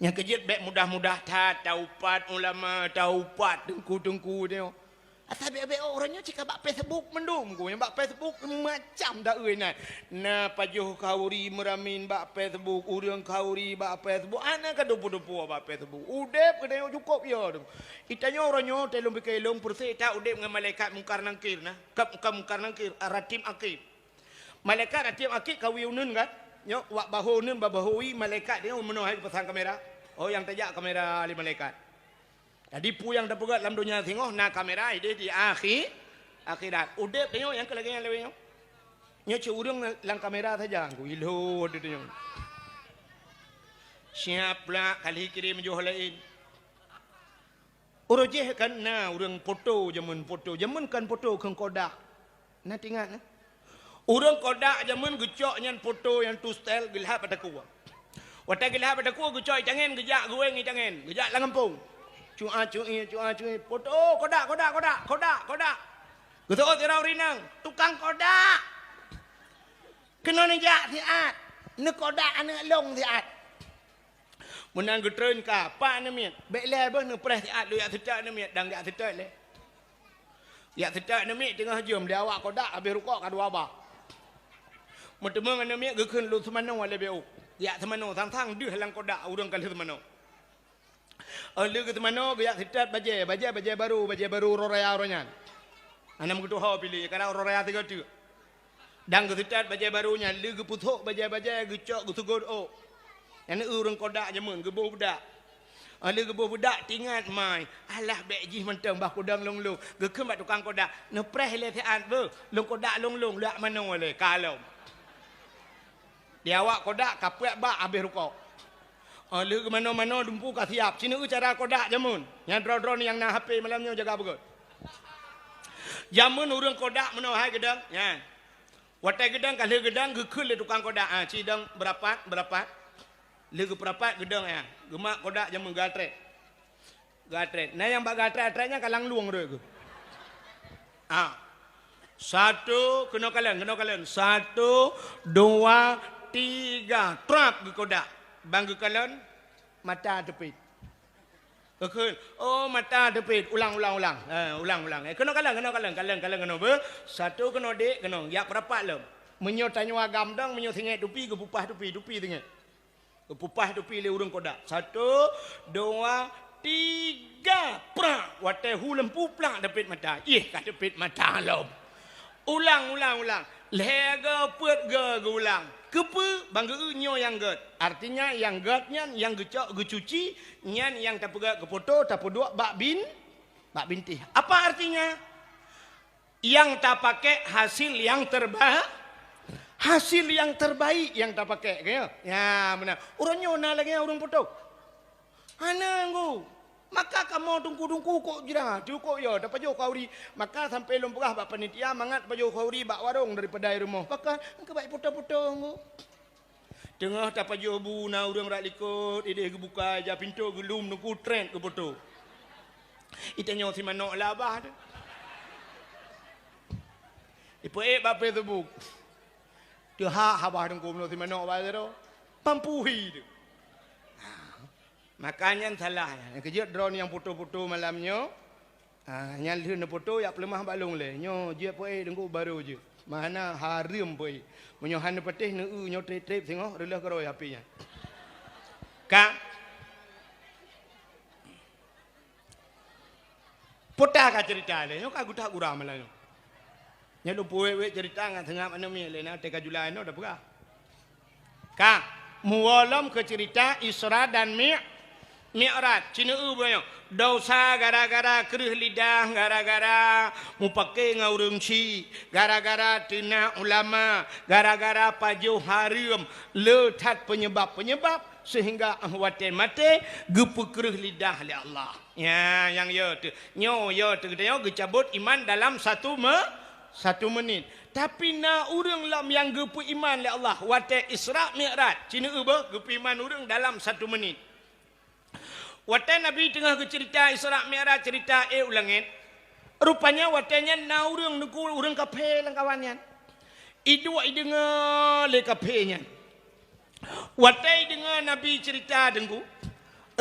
yang kejut baik mudah-mudah taupat ulama taupat dengku dia. Asal baik orangnya cakap bak Facebook mendum ku yang bak Facebook macam dak euy nah. Na pajuh kauri meramin bak Facebook urang kauri bak Facebook ana ka dopo-dopo bak Facebook. Udep kedai cukup ya. Itanya orangnya telung bekelong perse tak udep dengan malaikat mungkar nangkir nah. Ka mungkar nangkir ratim akib. Malaikat ratim akib kawiunun kan. Yo wak bahonun babahui malaikat dia menohai pasang kamera. Oh yang tajak kamera li malaikat. Jadi pu yang dapat dalam dunia tengok na kamera dia di akhirat. Udep tengok yang kelagi yang lewenya. Nya curung lang kamera saja aku ilo dia tengok. Siaplah kali kirim jual lain. Urujeh kan na urang foto zaman kan foto keng kodak. Na tingat na. Urang kodak zaman gecok nyan foto yang tu style gelap pada kuah. Watak gelap pada kuah gecok jangan gejak gue ngi jangan gejak langampung. Cuai foto kodak. Getok tirau rinang tukang kodak. Kena nejak siat. Ne kodak ane long siat. Menang getreun ka apa ne miet. Bek le bah ne preh siat lu yak setak ne miet dang yak setak le. Yak setak ne miet tengah jom dia awak kodak habis rukuk ka dua ba. Mentemeng ne miet gekeun lu semano le beu. Ya semano sang deuh lang kodak urang kali semano. Lu ke semano ge yak setak baje baru roraya ronyan. Anam gitu ho pilih karena roraya 3 tu. Dang ke setak baje barunya lu ke puthok baje gecok ge sugod oh. Yang urang kodak jamun ge budak. Lu ge budak tingat mai. Alah bek jih mentang bah kodang long ge kemat tukang kodak. Ne preh le siat be. Long kodak long lak mano le kalau. Dia awak kodak kapek bak habis rukuk. Lu ke mana-mana dumpu ka siap. Cina cara kodak jamun. Yang drone yang na HP malamnya jaga begut. Jamun urang kodak menohai gedang, ya. Watai gedang kali gedang gekeul le tukang kodak. Cidang berapa? Le ke perapat gedang ya. Gemak kodak jamu gatret. Gatret. Nah yang bak gatret-gatretnya kalang luang dia ke. Satu, kena kalian. 1, 2, 3, trap ke kodak. Bang ke kalian, mata tepit. Kekun, oh mata tepit, ulang. Kena kalian ber. 1 kena dek, kena. Ya perapat lah. Menyo tanya agam dang, menyo tengok tupi ke pupah tupi tengok. Ke pupah tupi le urang kodak. 1, 2, 3, prak. Watai hu lempu plak tepit mata. Kat tepit mata lom. Ulang. Lega put ge ulang. Kepe bangga nyo yang get. Artinya yang getnya yang gecok gecuci, nyan yang tapega ke foto tapodua bak binti. Apa artinya? Yang tak pakai hasil yang terbaik. Hasil yang terbaik yang tak pakai kaya. Ya benar. Orang nyo na lagi orang foto. Ana nggo. Maka kamu tungku kok jira, cukup ya, dapat jo kauri. Maka sampai lompah bak panitia mangat pajo kauri bak warung daripada rumah. Maka engke baik puto-puto ngo. Tengah dapat jo bu na urang rak likut, ide buka aja pintu gelum nungku trend ke foto. Itanya si manok labah tu. Ipo bak Facebook. Tu habah tungku si manok ba tu. Pampuhi tu. Makanya salah. Kejut drone yang foto-foto malamnya. Yang leh foto yang pelemah balung le. Nyo je poe dengku baru je. Mana harim poe. Menyo han petih nyo trip tengok relah keroi HP-nya. Kak. Pota ka cerita le. Nyo ka gutak gura malam. Nya lu poe cerita ngan tengah mana mi le na teka Julai no dah pegah. Kak, mualam ke cerita Isra dan Mi'raj, cina banyak. Dosa gara-gara kerih lidah, gara-gara mupake ngaurung ci, gara-gara tina ulama, gara-gara pajuh harim, letat penyebab-penyebab sehingga ahwatin mati gepu kerih lidah oleh Allah. Ya, yang ya tu. Nyo ya tu kita gecabut iman dalam satu menit. Tapi na urang lam yang gepu iman oleh Allah, wate Isra Mi'raj, cina gepu iman urang dalam 1 menit. Watai Nabi tengah ke cerita Isra Mi'raj cerita ulangin. Rupanya watainya na urang nunggu urang kafe lang kawannya. Idua idengar le kafenya. Watai dengar Nabi cerita dengku.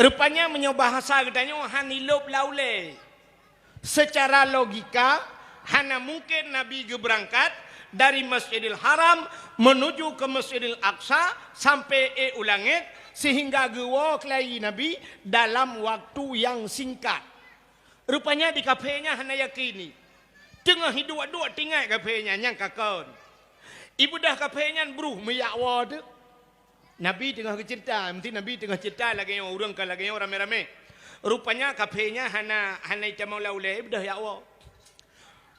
Rupanya menyoba bahasa katanya hanilop laule. Secara logika hana mungkin Nabi berangkat dari Masjidil Haram menuju ke Masjidil Aqsa sampai ulangit sehingga gewok lagi Nabi dalam waktu yang singkat. Rupanya di kafenya hana yakini. Tengah hidup tinggal kafenya yang kakon. Ibu dah kafenya beruh meyakwa tu. Nabi tengah cerita, mesti Nabi tengah cerita lagi yang orang kan lagi yang rame-rame. Rupanya kafenya hana ita mau lauleh ibu dah yakwa.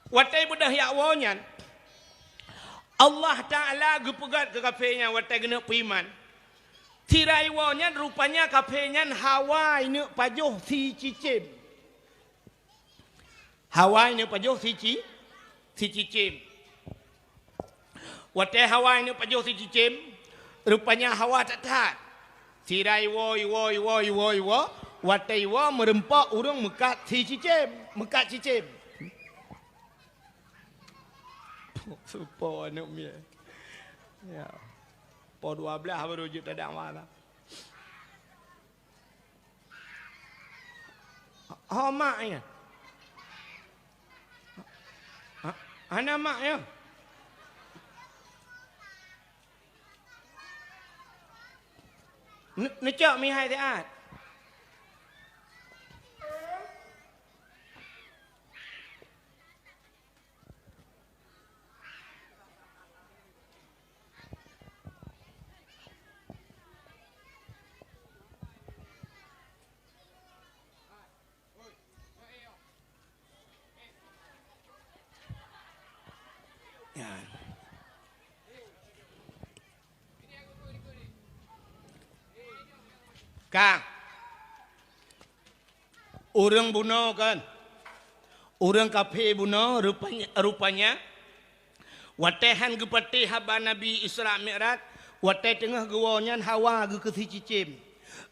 Watai ibu dah yakwanya Allah Ta'ala gepegat ke kafenya watai kena piman. Tiraiwanya rupanya kafenya Hawa ini pajuh si cicim. Hawa ini pajuh si cicim. Watai Hawa ini pajuh si cicim. Rupanya Hawa tak tahan. Tiraiwo. Watai wo merempak urang mekat si cicim. Mekat cicim. Supo anak dia. Ya. Po 12 baru wujud tak ada amal. Maknya. Anak maknya. Necak mi hai taat. Kang, orang bunuh kan, orang kafir bunuh rupanya watehan gepati haba Nabi Isra Mi'raj Watai tengah gewanya hawa ge ke cicim.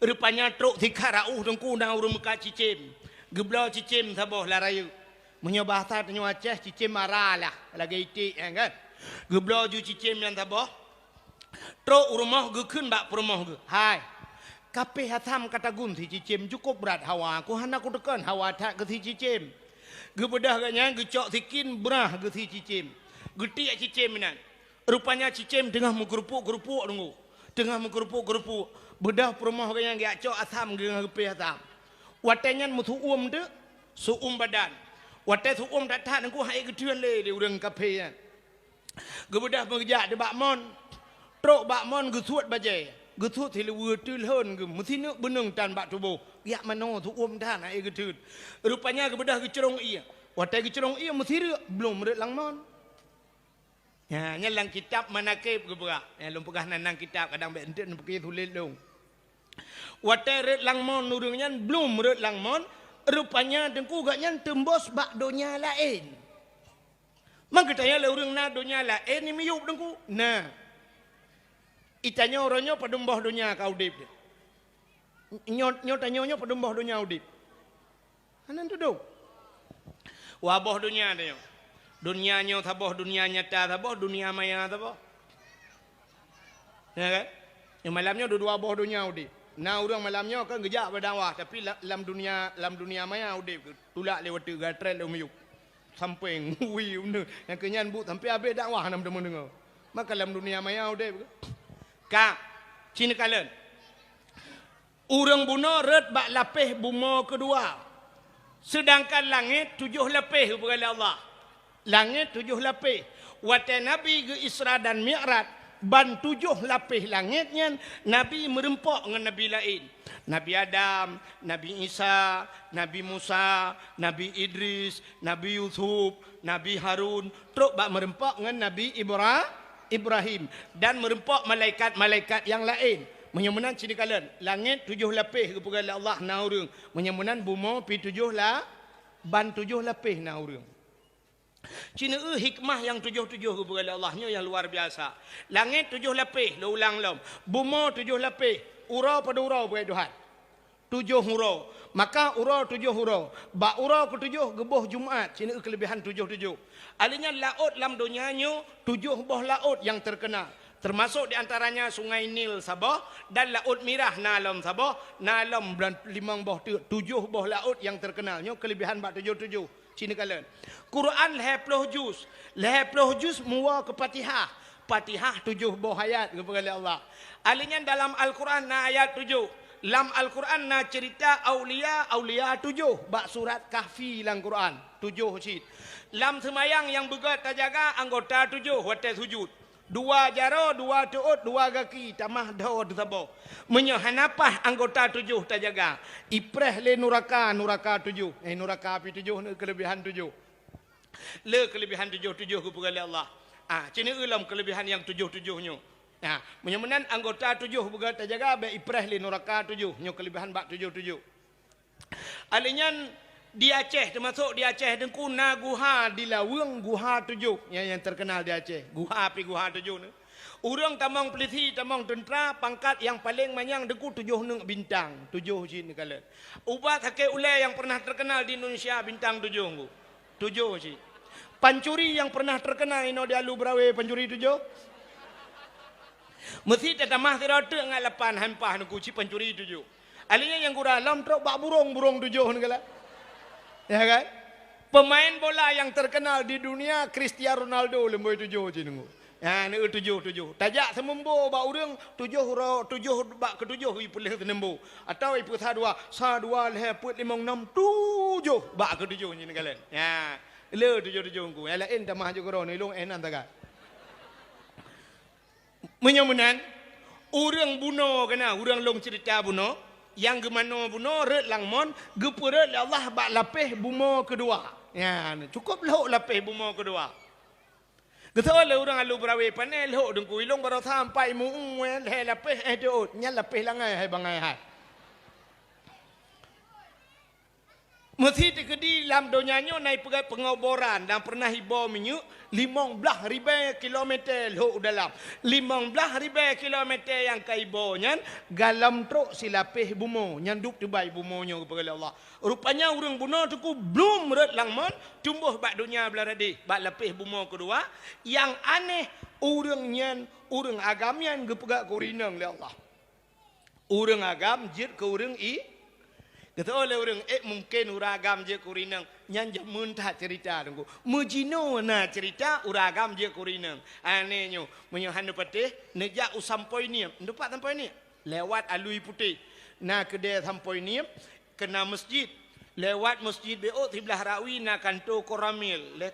Rupanya truk tika rauh dengku na urung muka cicim. Geblau cicim saboh larayu. Munyo bahasa tanyo Aceh cicim maralah lagi itik kan. Geblau ju cicim yang saboh. Truk rumah ge keun bak rumah ge. Hai. Kape hatam kata gun ti cicim cukup berat hawa. Ku hana ku tekan hawa tak ke ti cicim. Ge bedah ganya ge cok tikin berah ge ti cicim. Getik cicim nan. Rupanya cicim tengah menggerupuk-gerupuk tunggu. Tengah menggerupuk-gerupuk. Bedah perumah yang dia cok asam dengan gepe asam. Watanya mutu de suum badan. Watai suum tak tak nangku hai ketuan le di urang kape yan. Gebedah mengejak di bakmon. Truk bakmon gesuat bajai. Gesuat hilu wetul hon ge. Mesti nak benung tan bak tubuh. Yak mano suum tan hai ketut. Rupanya gebedah gecerong ia. Watai gecerong ia mesti belum merit langmon. Ya, nyalang kitab manakib ke berak. Ya, lom pegah nanang kitab kadang baik entik nak pergi tulis dong. Watai red langmon nurungnya belum red langmon, rupanya dengku gaknya tembus bak donya lain. Mak katanya le urang na donya lain ni miyup dengku. Nah. Itanya orangnya padembah donya kau dip. Nyotanyonya padembah donya udip. Hanan tu dong. Wabah donya dia. Dunianya taboh, dunia nyata taboh, dunia maya taboh. Ya kan? Yang malamnya dua boh dunia udi. Nah orang malamnya kan gejak berdawah, tapi dalam dunia maya udi tulak lewat gatret lewat miyuk. Sampai ngui benda. Yang kenyan bu sampai habis dakwah nam demo dengar. Maka dalam dunia maya udi. Kak, cina kalian. Orang bunuh red bak lapih buma kedua. Sedangkan langit 7 lapih kepada Allah. Langit 7 lapis. Watai Nabi ke Isra dan Mi'raj. Ban 7 lapis langitnya. Nabi merempok dengan Nabi lain. Nabi Adam, Nabi Isa, Nabi Musa, Nabi Idris, Nabi Yusuf, Nabi Harun. Terus bak merempok dengan Nabi Ibrahim. Dan merempok malaikat-malaikat yang lain. Menyemunan sini kalian. Langit 7 lapis kepada Allah naurung. Menyemunan bumi pi 7 lah. Ban 7 lapis naurung. Cina hikmah yang 7 kepada Allahnya yang luar biasa. Langit 7 lapis, lo ulang lom. Bumi 7 lapis, urau pada urau buat Tuhan. 7 hurau. Maka urau 7 hurau. Ba urau ke-7 gebuh Jumaat. Cina kelebihan 7. Alinya laut lam dunianya 7 buah laut yang terkenal. Termasuk di antaranya Sungai Nil Sabah dan Laut Merah Nalam Sabah. Nalam 5 buah 7 buah laut yang terkenalnya kelebihan bab 7. Cina kalian. Quran 20 juz. 20 juz muwa ke Fatihah. Fatihah 7 buah ayat kepada Allah. Alinya dalam Al-Quran na ayat 7. Dalam Al-Quran na cerita aulia 7. Bak surat Kahfi dalam Quran 7 cid. Dalam semayang yang begat terjaga anggota 7 watai sujud. 2 jaro, 2 tuut, 2 kaki tamah daud sabah. Menyohanapah anggota 7 terjaga. Ipreh le nuraka 7. Nuraka api 7 kelebihan 7. Le kelebihan 7 kepada Allah. Cina ulam kelebihan yang 7 nya. Menyemenan anggota 7 begat terjaga be ipreh le nuraka 7. Nyo kelebihan bak 7. Alinyan di Aceh, termasuk di Aceh dengku na guha di Lawang guha 7 yang terkenal di Aceh. Guha api guha 7 ni. Urang tamang peliti, tamang tentera pangkat yang paling manyang dengku 7 nung bintang. 7 sini kala. Ubat hakik ulai yang pernah terkenal di Indonesia bintang 7 ngku. 7 sini. Pancuri yang pernah terkenal ino di Alu Brawe pancuri 7. Mesti tetamah tirata ngai lapan hampah nungku ci pancuri 7. Alinya yang kurang lam truk bak burung 7 ni kala. Ya kan? Pemain bola yang terkenal di dunia Cristiano Ronaldo lemboi 7 je nunggu. Ya ni 7. Tajak semembo bak urang 7 bak ke-7 wi pelih tenembo. Atau ipu sa 2 leh put 5 6 7 bak ke-7 ni kalian. Ya, le 7 ngku. Ya lain tamah je koro ni long enan taga. Menyamunan urang buno kena urang long cerita buno. Yang gemano buno red langmon gepura Allah bak lapih buma kedua. Ya, cukup lehok lapih buma kedua. Getal le urang Alu Brawe panel lehok dengku ilong baru sampai mu le lapih deut nyal lapih langai hai bangai hai. Mesti di dalam donyanya naik pergi pengoboran dan pernah hibau minyak 15,000 kilometer lho dalam 15,000 kilometer yang kaibonya galam truk silapih bumo nyanduk tibai bumonya kepada Allah. Rupanya orang bunuh tu ku belum red langman tumbuh bak dunia belaradi bak lapih bumo kedua. Yang aneh orang agam yang gepegak kurinang le Allah. Orang agam jid ke orang kata oleh orang mungkin uragam je kurinang nyanja muntah cerita tunggu mujino na cerita uragam je kurinang anehnya menyohan patih nejak usampoi ni ndepak sampai ni lewat alui putih na kedai sampai ni kena masjid lewat masjid BO sebelah rawi na kanto koramil le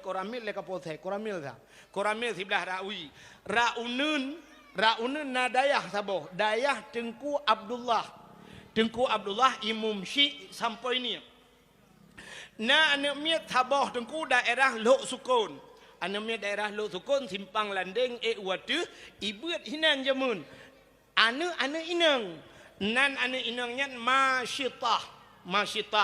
kapothe koramil sebelah rawi raunun na dayah saboh dayah Tengku Abdullah Imam Syekh sampai ni. Na anak miat tabah Tengku daerah Lok Sukun. Anak miat daerah Lok Sukun simpang landing watu ibuat hinan jamun. Anak inang. Nan anak inangnya masyitah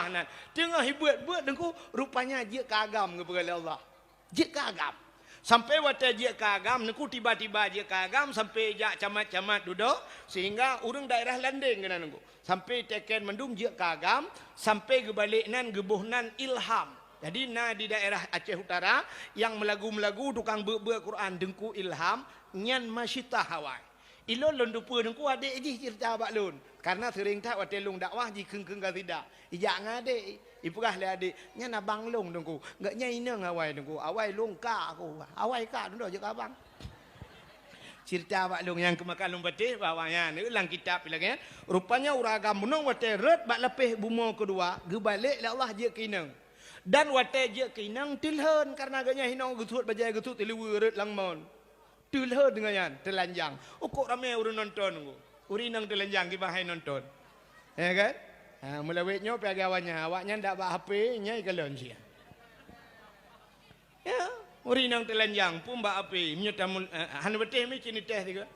nan. Tengah ibuat Tengku rupanya dia kagam kepada Allah. Dia kagam. Sampai waktu dia kagam, aku tiba-tiba dia kagam sampai jak camat-camat duduk sehingga orang daerah landing kena nunggu. Sampai teken mendung dia kagam sampai ke balik nan gebuhnan ilham. Jadi di daerah Aceh Utara yang melagu-melagu tukang Quran dengku ilham nyan masyitah hawai. Ilon lon dupa dengku adik ji cerita bak lon. Karena sering tak waktu long dakwah ji keng-keng ka tidak. Ijak ngadik. Ipurah le adik, nya abang long dengku. Enggak nya inang awai dengku. Awai long ka aku. Awai ka dulu je abang. Cerita bak long yang kemakan long patih bawanya ni ulang kitab lagi. Rupanya uragam munong wate red bak lepih bumo kedua, ge balik le Allah je kinang. Dan wate je kinang tilhen karena agaknya hinong getut bajai getut tiliwu red langmon. Tilhen dengan yan telanjang. Oh kok ramai orang nonton dengku. Urinang telanjang ki bahai nonton. Ya kan? Mula wetnya pergi awaknya ndak bawa HP nya ikalon sia. Ya, urinang telanjang pun bawa HP menyetam han betih mi cini teh juga.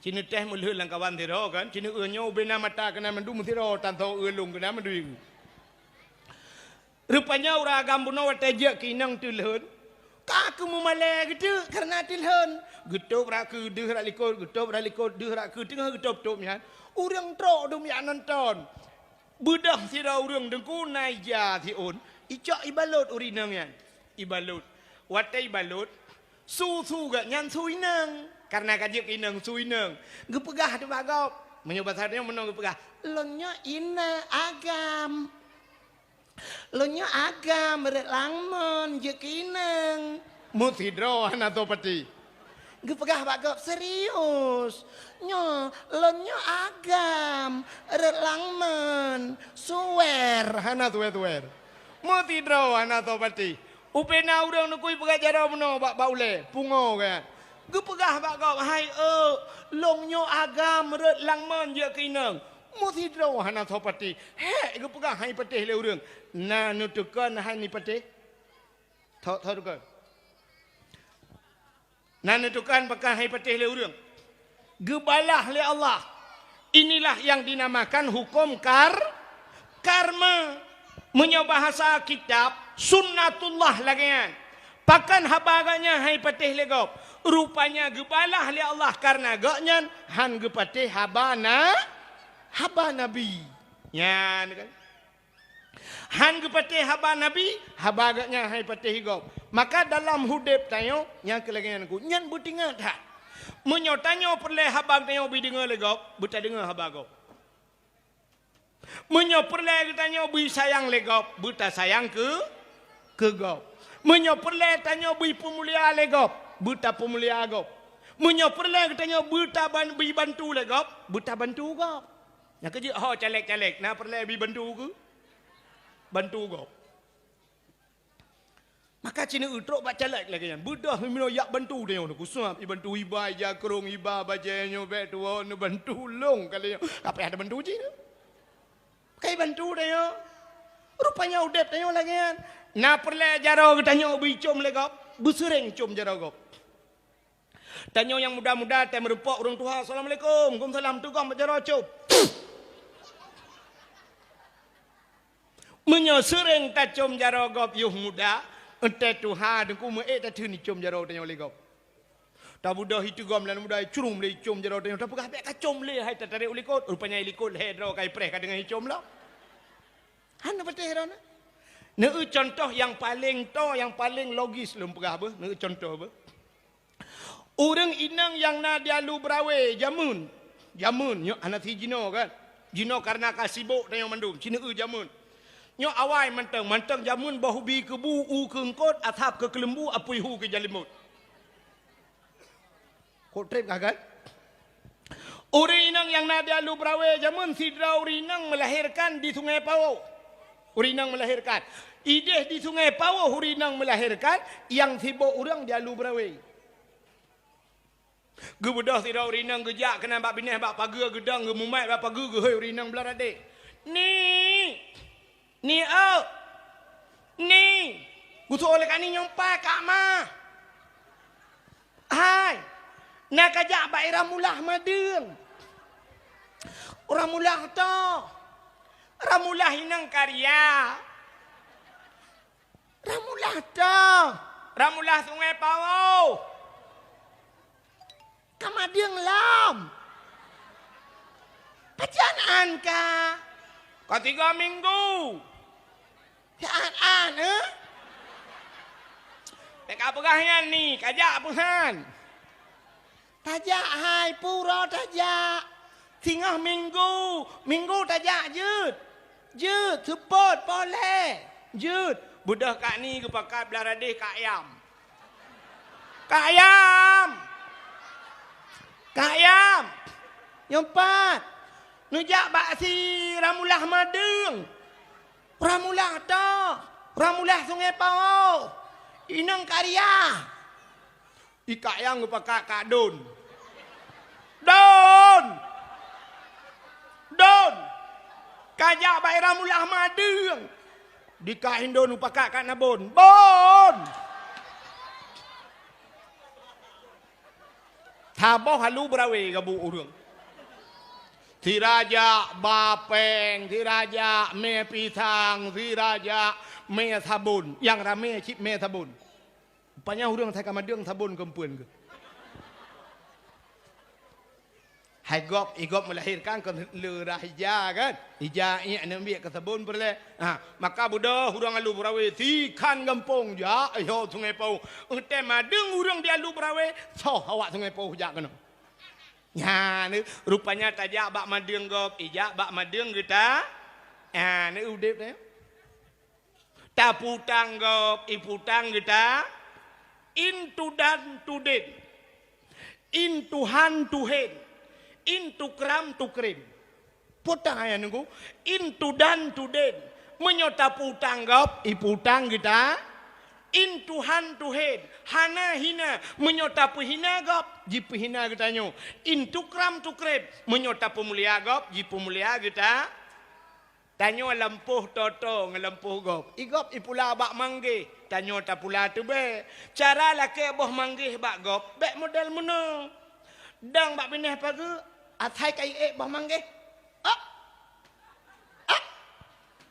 Cini teh mulih lang kawan tiro kan, cini eunyo bena mata kena mendu tiro tanto eulung kena mendu. Rupanya orang agam buno watejak kinang tilhun. Kaku memale gitu karena tilhun. Getop raku deuh ralikot, getop ralikot deuh raku tengah getop-top nya. Urang trok dum ya nonton. Budak sira urang dengku naija tiun icak ibalut urinang yan ibalut watai balut su gak nyan suinang karena kajik inang suinang gepegah tu bagop menyebasarnya menong gepegah lonya ina agam beret langmon je kinang mutidro atau peti gepegah bagop serius nyo lonyo agam relangmen suwer hana tuwer mau tidro hana to pati upena urang nukui pegajara meno bak baule pungo kan gepegah bagop hai lonyo agam relangmen je kinang mau tidro hana to pati he gepegah hai pati le urang na nutukan hai ni pati thot Nan nutukan pakai hai patih le urang. Gebalah le Allah. Inilah yang dinamakan hukum karma. Menyo bahasa kitab sunnatullah lagian. Pakan habaganya hai patih le gop. Rupanya gebalah le Allah karena goknyan han gepatih haba nabi. Yan kan. Han gepatih haba nabi, haba agaknya hai patih gop. Maka dalam hudib tayo yang kelagian ku nyan butingat ha. Menyo tanyo perle habang tayo bi dengar legop, buta dengar haba gop. Menyo perle tanyo bi sayang legop, buta sayang ke gop. Menyo perle tanyo bi pemulia legop, buta pemulia gop. Menyo perle tanyo buta bi bantu legop, buta bantu gop. Yang kerja calek-calek na perle bi bantu ke? Bantu gop. Maka cina utrok baca like lagi kan. Budah mino yak bantu dia nak kusap bantu iba ja kerong iba bajenyo bet tuo nu bantu long kali apa ada bantu cina. Kai bantu dia. Rupanya udep dia lagi kan. Na perle jaro tanyo bicom legop, busereng com jaro gop. Tanyo yang muda-muda teh merupok orang tua assalamualaikum, waalaikumsalam tu gom jaro com. Menyosering tak com jarogop yuh muda. Ente Tuhan dengku me tak thuni com jaro tanya oleh gop. Tak budak itu gom lan muda curum le com jaro tanya tak pegah ka com le hai tak tarik ulikot. Rupanya ilikot hedro kai preh ka dengan com lah. Han apa teh rona? Neu contoh yang paling logis lum pegah apa? Neu contoh apa? Orang inang yang nadialu brawe jamun nyo anak si jino kan. Jino karena kasibuk tanya mandum. Cina jamun. Nyo awai manteng jamun bahubi kebu u kengkot atap ke kelembu apui hu ke jalimut. Kok trip kan? Orang inang yang nadialu brawe jamun sidra urinang melahirkan di Sungai Pawo. Urinang melahirkan. Ideh di Sungai Pawo urinang melahirkan yang sibuk orang dialu brawe. Gebedah sidra urinang gejak kena bak bineh bak paga gedang gemumai bak paga ge hoi urinang belarade. Ni gusto oleh kani nyompa kak ma. Hai. Nak kajak baik ramulah madeng. Ramulah to. Ramulah inang karya. Ramulah to. Ramulah Sungai Pawo. Kamadeng lam. Pajanaan ka. Kau 3 minggu. An Teka pegahnya ni, kajak puhan. Tajak hai pura tajak. 3 minggu tajak jut support boleh. Jut budak kak ni ke pakat belaradih kak ayam. Nyompat. Nujak baksi ramulah madeng. Ramulah to. Ramulah Sungai Pawo. Inang karya. Ika yang pakai kak Don. Kajak baik ramulah madeng. Dikain Don pakai kak Nabon. Bon. Taboh halu brawe gabu urang. Tiraja bapeng, tiraja me pisang, tiraja me sabun. Yang rame cip me sabun. Rupanya urang saya kamadeng sabun kempuan ke. Hai igop melahirkan ke lerah hija kan. Hija ini ambil ke sabun boleh. Maka budak urang alu brawe tikan gampong ja ayo Sungai Pawo. Ente madeng urang dia alu brawe, so awak Sungai Pawo jak kena. Ya, ni rupanya tajak bak madeng gop, ijak bak madeng kita. Ni udip ni. Taputang gop, iputang kita. Into dan to den. Into hand to hand. Into kram to krim. Putang ayah nunggu. Into dan to den. Menyota putang gop, iputang kita. Into hand to head. Hana hina. Menyota hina gop. Jipu hina kita nyo. Into kram to krep. Menyota pemulia gop. Jipu mulia kita. Tanyo lampuh toto. Ngelampuh gop. Igop ipula bak manggih. Tanyo tapula tu be. Cara laki boh manggih bak gop. Bek model mana. Dang bak bineh pagi. Athai kai boh manggih.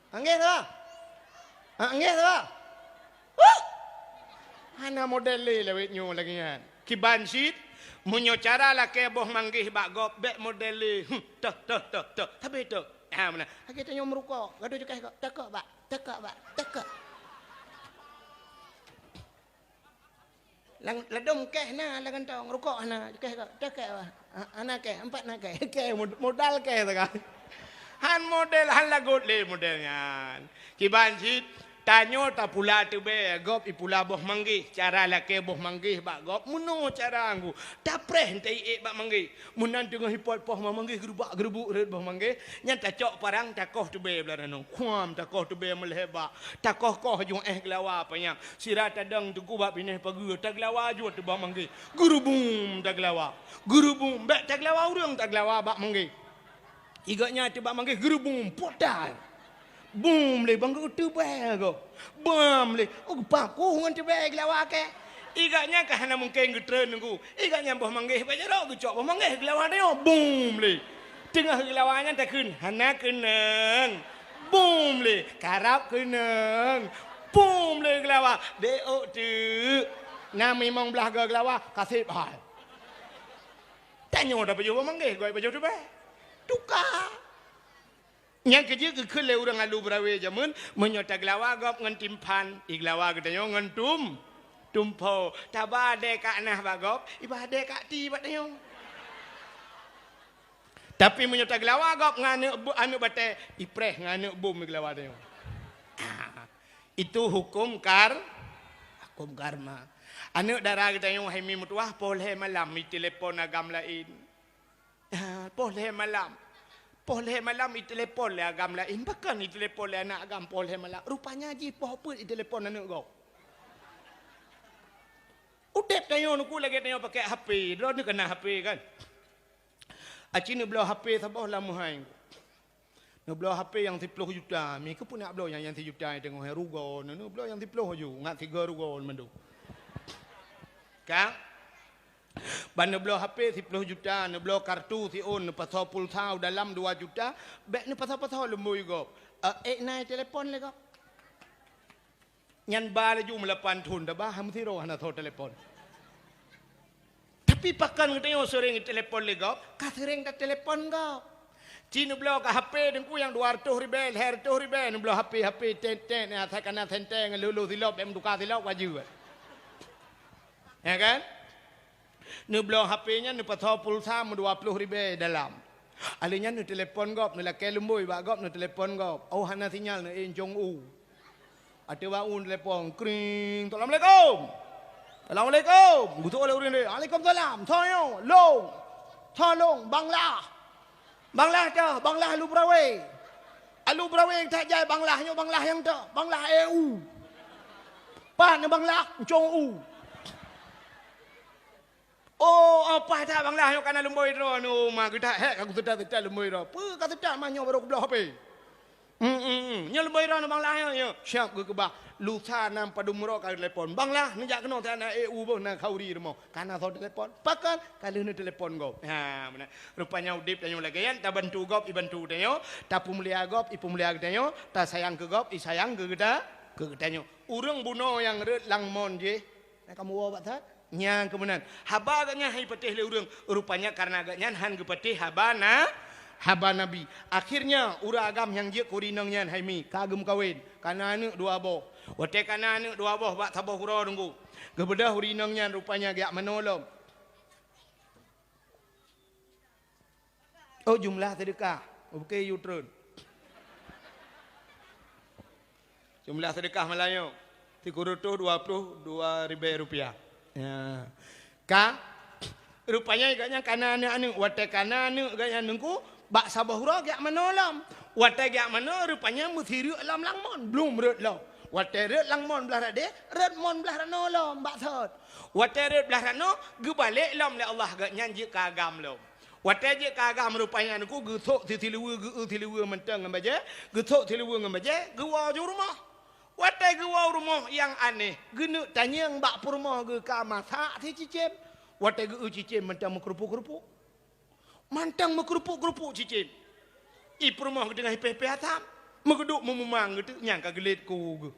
Anggih tu lah. Anggih tu lah. Hana model lewat nyo lagi kan. Kiban sit munyo cara lah ke boh manggih bak gop bek model toh. Tapi tu. Mana? Kita nyo merukok. Gaduh juga kok. Tekak bak. Ladom keh na la gantong rukok na keh kok. Tekak bah. Anak keh 4 nak keh modal keh tu kan. Han model han lagut le modelnya. Kiban sit tanyo ta pula tu be gop ipula boh manggih cara laki boh manggih bak gop muno cara anggu ta preh entai bak manggih munan tengah hipot poh manggih gerubuk red boh manggih nyan ta cok parang ta koh tu be belarano kuam ta koh tu be melheba ta koh jung gelawa panya sira tadang tu ku bak bineh pagi ta gelawa ju tu bak manggih gerubum ta gelawa gerubum bek ta gelawa urang ta gelawa bak manggih iganya tu bak manggih gerubum podal boom le bangku tu bago bom le paku ngan tu bag lawa ke iganya ka hana mungkin getren nunggu iganya boh manggih bajaro ku cok boh manggih lawa dia boom le tengah lawanya tak kun hana keneng boom le karap keneng boom le gelawa deo tu nami mong belah gelawa kasih hal tanya dah baju manggil goi baju tu be tukar yang kerja ke kele orang alu berawe jamun menyota gelawa gop ngan timpan iglawa gedanyo ngan tumpo tabade ka nah bagop ibade ka ti badanyo tapi menyota gelawa gop ngane anu bate ipreh ngane bom gelawa dayo itu hukum karma anu darah gedanyo haimi mutuah polhe malam mi telefon agam lain polhe malam itu telepon le agam lain bahkan itu telepon le anak agam polhe malam rupanya ji apa itu telepon anak kau udep tayo nuku lagi tayo pakai HP do ni kena HP kan aci ni belah HP sabah lama hai ni belah HP yang 10 juta mi ke pun nak belah yang 10 juta tengok hai rugo ni belah yang 10 ju ngat 3 rugo mendu kan ban belah HP 10 juta ne belah kartu si on pasal pulsa dalam 2 juta bek ni pasal lembui go naik telefon le go nyan ba le ju melapan thun dah bah ham thiro hana tho telefon tapi pakan ngetayo sering telefon le go ka sering dah telefon go cina belah ka HP dengku yang 200 ribu 100 ribu ne belah HP ten ya kana tenteng lulu silop em tukar silop waju ya kan ni belah HP-nya ni pasal pulsa 20 ribu dalam. Alinya ni telefon gop ni lakai lembui bak gop ni telefon gop. Oh hana sinyal ni Jong U. Ada bangun telefon kring. Assalamualaikum. Assalamualaikum. Gutuk oleh orang ni. Waalaikumsalam. Saya tolong Banglah dah, Banglah Alu Berawe. Alu Berawe yang tak jaya Banglahnya Banglah yang tak. Banglah EU. Pan ni Banglah Jong U. Oh, apa tak Banglah yang kena lembui tu? Nu, mak kita hek aku tidak lembui tu. Apa kata tak mah nyawa baru belah HP. Nya lembui tu Banglah yang siap ke bah. Lusa nam padu murok kali telefon. Banglah ni jak kena tanah EU pun nak kauri rumah. Karena so telefon. Pakan kali ni telefon gop. Ha, mana? Rupanya udip tanyo lagi kan. Ta bantu gop, ibantu tanyo. Ta pumulia gop, ipulia tanyo. Ta sayang ke gop, isayang ke tanyo. Urang buno yang red langmon je. Nak kamu bawa tak? Yang kemudian haba agaknya hai patih le urang rupanya karena agaknya han ke patih haba nabi akhirnya ura agam yang je kurinang nyan hai mi kagem kawin kana anu dua boh wate kana anu dua boh bak tabah hura tunggu gebedah urinang nyan rupanya gak menolong oh jumlah sedekah bukan yutron jumlah sedekah Melayu 322 rupiah. Ya. Ka rupanya agaknya kana anu wate kana anu agaknya nungku bak sabahura gak menolom wate gak meno rupanya musiri alam langmon belum red lo wate red langmon belah rade red mon belah nolom bak thot wate red belah rano ge balik lom le Allah gak nyanji kagam lo wate je kagam rupanya nungku ge thok tiluwe menteng ngambaje ge thok tiluwe ngambaje ge wa ju rumah watai gua rumah yang aneh, genu tanya yang bak rumah ge kamasa ti cicim, watai ge cicim mantang mengkerupuk-kerupuk, cicim, rumah ge dengan pepe atam, megeduk memumang gitu, nyangka gelit ku ge,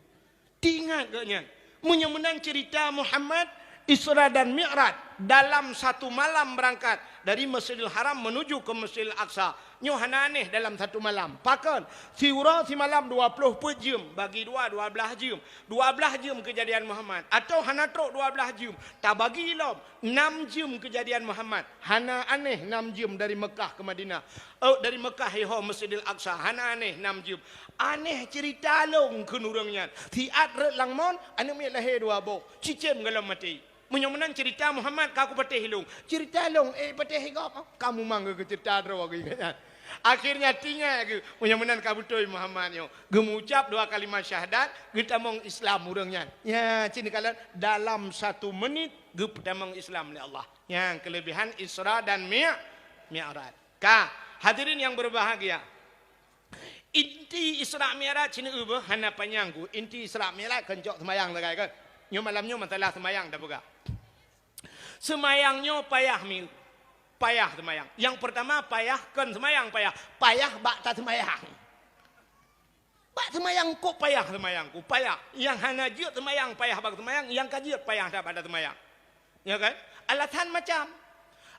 tingat ge nyang, menyemenang cerita Muhammad Isra dan Mi'raj dalam satu malam berangkat dari Masjidil Haram menuju ke Masjidil Aqsa. Nyohana aneh dalam satu malam. Pakan siura si malam 20 jam bagi 12 jam. 12 jam kejadian Muhammad atau hana trok 12 jam. Tak bagi lom 6 jam kejadian Muhammad. Hana aneh 6 jam dari Mekah ke Madinah. Oh dari Mekah hiho Masjidil Aqsa. Hana aneh 6 jam. Aneh cerita long kenurangnya. Tiat red langmon anu mi lahir dua bo. Cicim galam mati. Menyemenang cerita Muhammad kaku patih hilung. Cerita long patih higop. Kamu mangga ke cerita draw kan. Akhirnya tinggal ke menyemenang kabutoi Muhammad yo. Gemucap 2 kalimat syahadat, getamong Islam urangnya. Ya, cini kalian dalam 1 menit ge petamong Islam oleh Allah. Yang kelebihan Isra dan Mi'raj. Ka, hadirin yang berbahagia. Inti Isra Mi'raj cini ubah hana panyangku. Inti Isra Mi'raj kencok semayang tak kan. Nyo malamnya masalah semayang dah buka. Semayangnya payah semayang. Yang pertama payah kan semayang payah bak tak semayang. Pak semayang kok payah semayang ku payah. Yang hana jiut semayang payah bag semayang, yang kajiut payah dah pada semayang. Ya kan? Alasan macam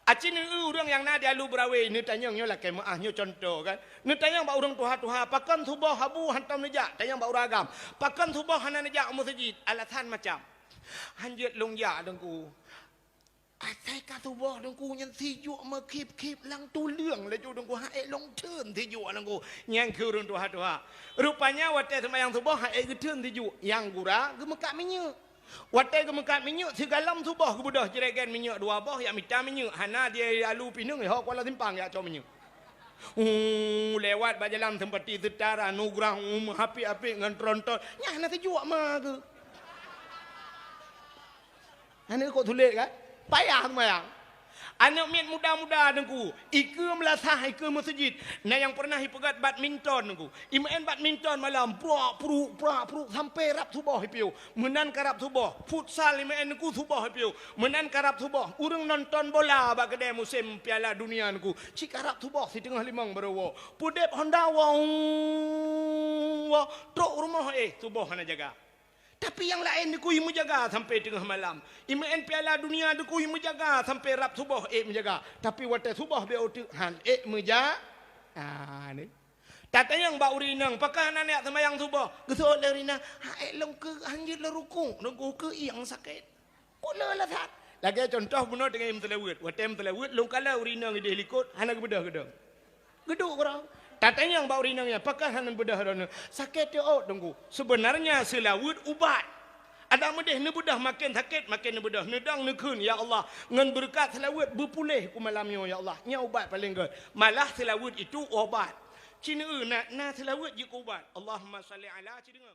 acin orang yang nadi alu berawe ni tanyang nyo lah kemaah nyo contoh kan. Ni tanyang ba orang tuha pakan subah habu hantam nejak tanyang ba uragam. Pakan subah hana nejak masjid. Alasan macam hanjut longya dengku. Asai ka subah dengku nyen sijuk ma kip lang tu leung le ju dengku hae long teun sijuk dengku nyang ke urang tuha. Rupanya wate semayang subah hae geteun sijuk yang gura gemekak minyak. Watai ke mekat minyak segalam subah ke budah jeregen minyak dua bah yang minta minyak hana dia alu pinung ya Kuala Simpang ya coba minyak. Lewat bajalan tempati setara nugrah api-api dengan tronton nya hana sejuk mah ke. Hana kok tulis kan? Payah semayang. Anak miat muda-muda dengku, ike melasah ike masjid. Nah yang pernah hipegat badminton dengku. Imain badminton malam, pru sampai rap subah hipiu. Menan karap subah. Futsal imain dengku subah hipiu. Menan karap subah. Urang nonton bola bak kedai musim Piala Dunia dengku. Cik karap subah si tengah limang berawa. Pudep Honda wah. Truk rumah subah hana jaga. Tapi yang lain dikui menjaga sampai tengah malam. Imain Piala Dunia dikui menjaga sampai rap subah menjaga. Tapi waktu subah dia han menjaga. Ni. Tata yang bau rinang pakai anak semayang subah. Gesok le rina, hae long ke hanjit le ruku, nunggu ke yang sakit. Pula lah sat. Lagi contoh guna dengan im telawut. Waktu im telawut long kala urinang di helikot hana gebedah gedang. Geduk orang. Tatanya yang bau rinangnya, pakai hanan bedah dana. Sakit dia tunggu. Sebenarnya selawut ubat. Ada medeh ni bedah makin sakit, makin ni bedah. Nedang nekun, ya Allah. Ngan berkat selawut berpulih ku malamnya, ya Allah. Nya ubat paling good. Malah selawut itu obat. Cina nak selawut je ubat. Allahumma salli ala cina.